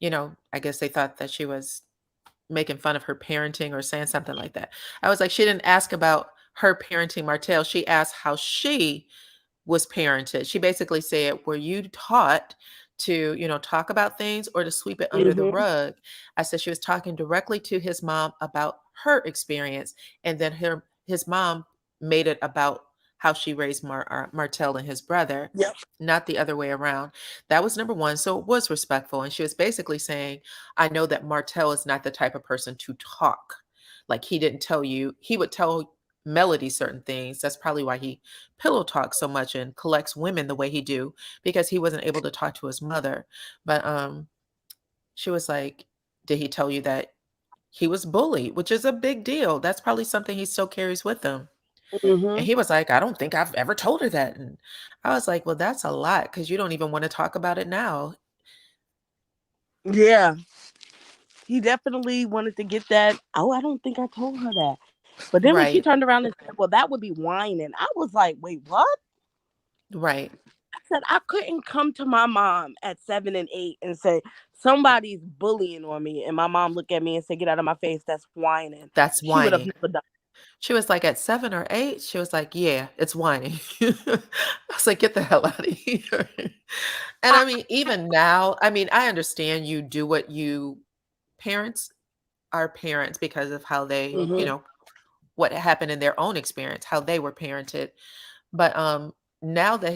I guess they thought that she was making fun of her parenting or saying something like that. I was like, she didn't ask about her parenting Martell. She asked how she was parented. She basically said, were you taught to, talk about things or to sweep it under the rug? I said she was talking directly to his mom about her experience. And then his mom made it about how she raised Martell and his brother, Yep. not the other way around. That was number one. So it was respectful. And she was basically saying, I know that Martell is not the type of person to talk. Like he didn't tell you, he would tell Melody certain things. That's probably why he pillow talks so much and collects women the way he do, because he wasn't able to talk to his mother. But she was like, did he tell you that he was bullied, which is a big deal? That's probably something he still carries with him. And he was like, I don't think I've ever told her that. And I was like, well, that's a lot because you don't even want to talk about it now. Yeah. He definitely wanted to get that. Oh, I don't think I told her that. But then when she Right. turned around and said, well, that would be whining. I was like, wait, what? Right. I said, I couldn't come to my mom at 7 and 8 and say, somebody's bullying on me. And my mom looked at me and said, get out of my face. That's whining. That's She would have whining. never done. She was like at 7 or 8. She was like, yeah, it's whining. I was like, get the hell out of here. And I mean, even now, I mean, I understand you do what parents are parents because of how they, what happened in their own experience, how they were parented. But now that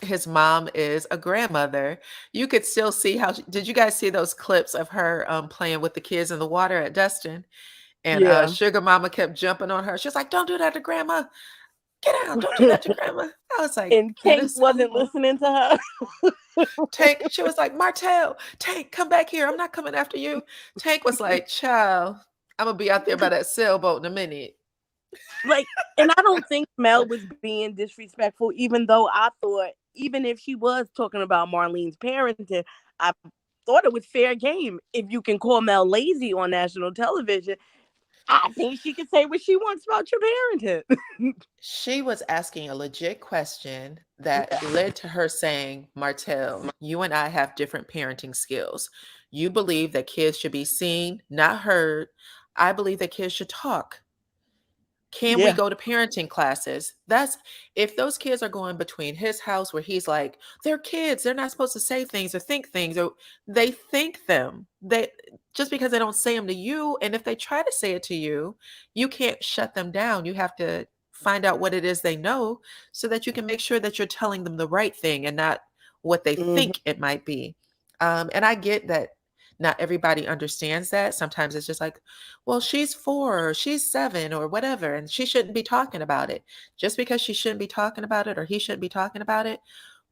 his mom is a grandmother, you could still see how, did you guys see those clips of her playing with the kids in the water at Destin? And Sugar Mama kept jumping on her. She was like, don't do that to grandma. Get out. Don't do that to grandma. I was like, and Tank wasn't listening to her. Tank, she was like, Martell, Tank, come back here. I'm not coming after you. Tank was like, child, I'm going to be out there by that sailboat in a minute. Like, and I don't think Mel was being disrespectful, even though I thought, even if she was talking about Marlene's parenting, I thought it was fair game. If you can call Mel lazy on national television, I think she could say what she wants about your parenting. She was asking a legit question that led to her saying, Martell, you and I have different parenting skills. You believe that kids should be seen, not heard. I believe that kids should talk. Can we go to parenting classes? That's if those kids are going between his house where he's like, they're kids, they're not supposed to say things or think things, or they think them. They just because they don't say them to you. And if they try to say it to you, you can't shut them down. You have to find out what it is they know so that you can make sure that you're telling them the right thing and not what they think it might be. And I get that not everybody understands that. Sometimes it's just like, well, she's 4 or she's 7 or whatever, and she shouldn't be talking about it. Just because she shouldn't be talking about it or he shouldn't be talking about it,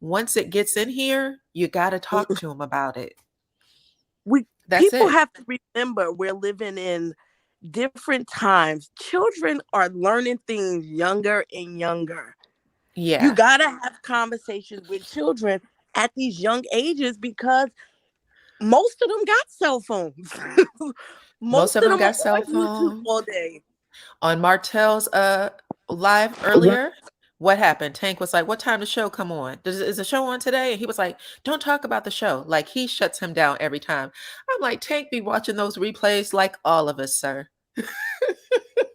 once it gets in here, you got to talk to him about it. That's people it. have to remember we're living in different times. Children are learning things younger and younger. You Yeah. gotta have conversations with children at these young ages because most of them got cell phones. Most Most of of them them are got on cell YouTube phones. all day. On Martell's live earlier, what happened? Tank was like, "What time the show come on? Is the show on today?" And he was like, "Don't talk about the show." Like he shuts him down every time. I'm like, Tank be watching those replays like all of us, sir.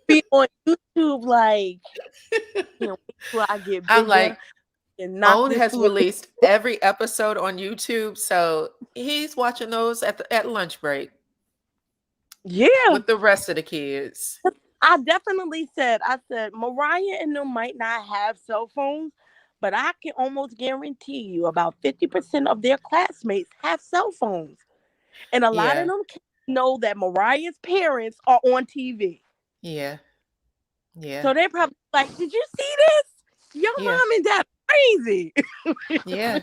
Be on YouTube like, can't wait till I get I'm bigger like, and knock Own this has through. released every episode on YouTube, so he's watching those at lunch break Yeah, with the rest of the kids. I definitely said, Mariah and them might not have cell phones, but I can almost guarantee you about 50% of their classmates have cell phones. And a lot of Yeah, them kids know that Mariah's parents are on TV. yeah, yeah, So they're probably like, did you see this? Your yeah, mom and dad are crazy. yeah,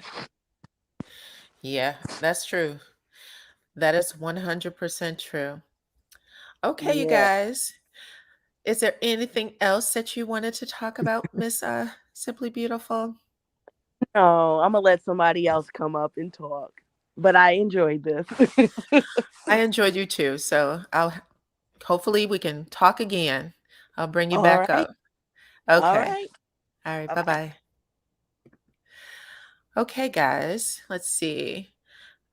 yeah. That's true. That is 100% true. Okay, you Yeah. guys. Is there anything else that you wanted to talk about, Miss Simply Beautiful? No, I'm going to let somebody else come up and talk. But I enjoyed this. I enjoyed you too, so I'll hopefully we can talk again. I'll bring you All back right. up. All Okay. right. All right. Bye-bye. Bye-bye. Okay, guys. Let's see.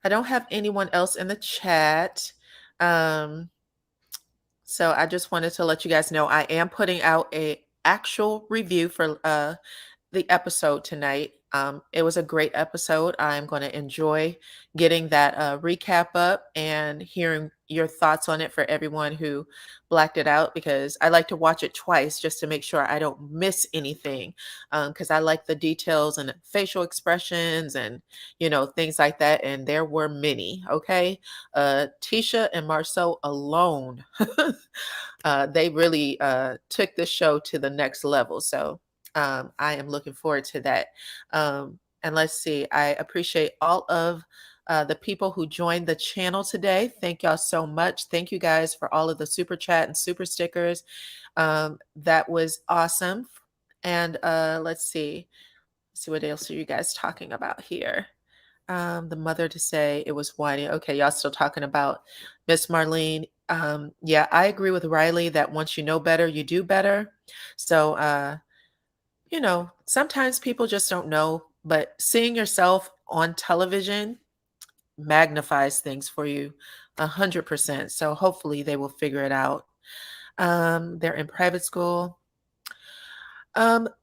I don't have anyone else in the chat. Um, so I just wanted to let you guys know I am putting out a actual review for the episode tonight. It was a great episode. I'm going to enjoy getting that recap up and hearing your thoughts on it for everyone who blacked it out, because I like to watch it twice just to make sure I don't miss anything, because I like the details and facial expressions and, things like that. And there were many. Okay. Tisha and Marsau alone, they really took the show to the next level. So I am looking forward to that. And let's see, I appreciate all of the people who joined the channel today. Thank y'all so much. Thank you guys for all of the super chat and super stickers. That was awesome. And let's see what else are you guys talking about here? The mother to say it was whiny. Okay, y'all still talking about Miss Marlene. Yeah, I agree with Riley that once you know better, you do better. So sometimes people just don't know, but seeing yourself on television magnifies things for you 100%. So hopefully they will figure it out. They're in private school.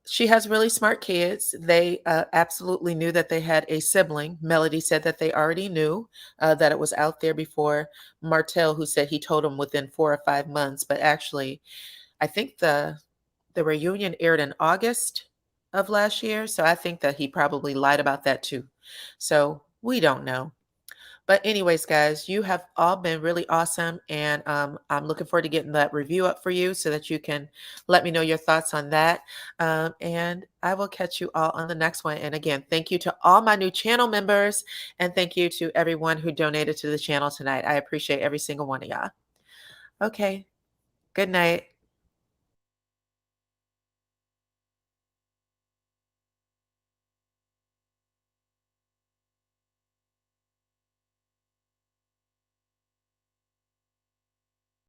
She has really smart kids. They absolutely knew that they had a sibling. Melody said that they already knew that it was out there before Martell, who said he told them within 4 or 5 months. But actually, I think the reunion aired in August of last year. So I think that he probably lied about that too. So we don't know. But anyways, guys, you have all been really awesome. And I'm looking forward to getting that review up for you so that you can let me know your thoughts on that. And I will catch you all on the next one. And again, thank you to all my new channel members. And thank you to everyone who donated to the channel tonight. I appreciate every single one of y'all. Okay. Good night.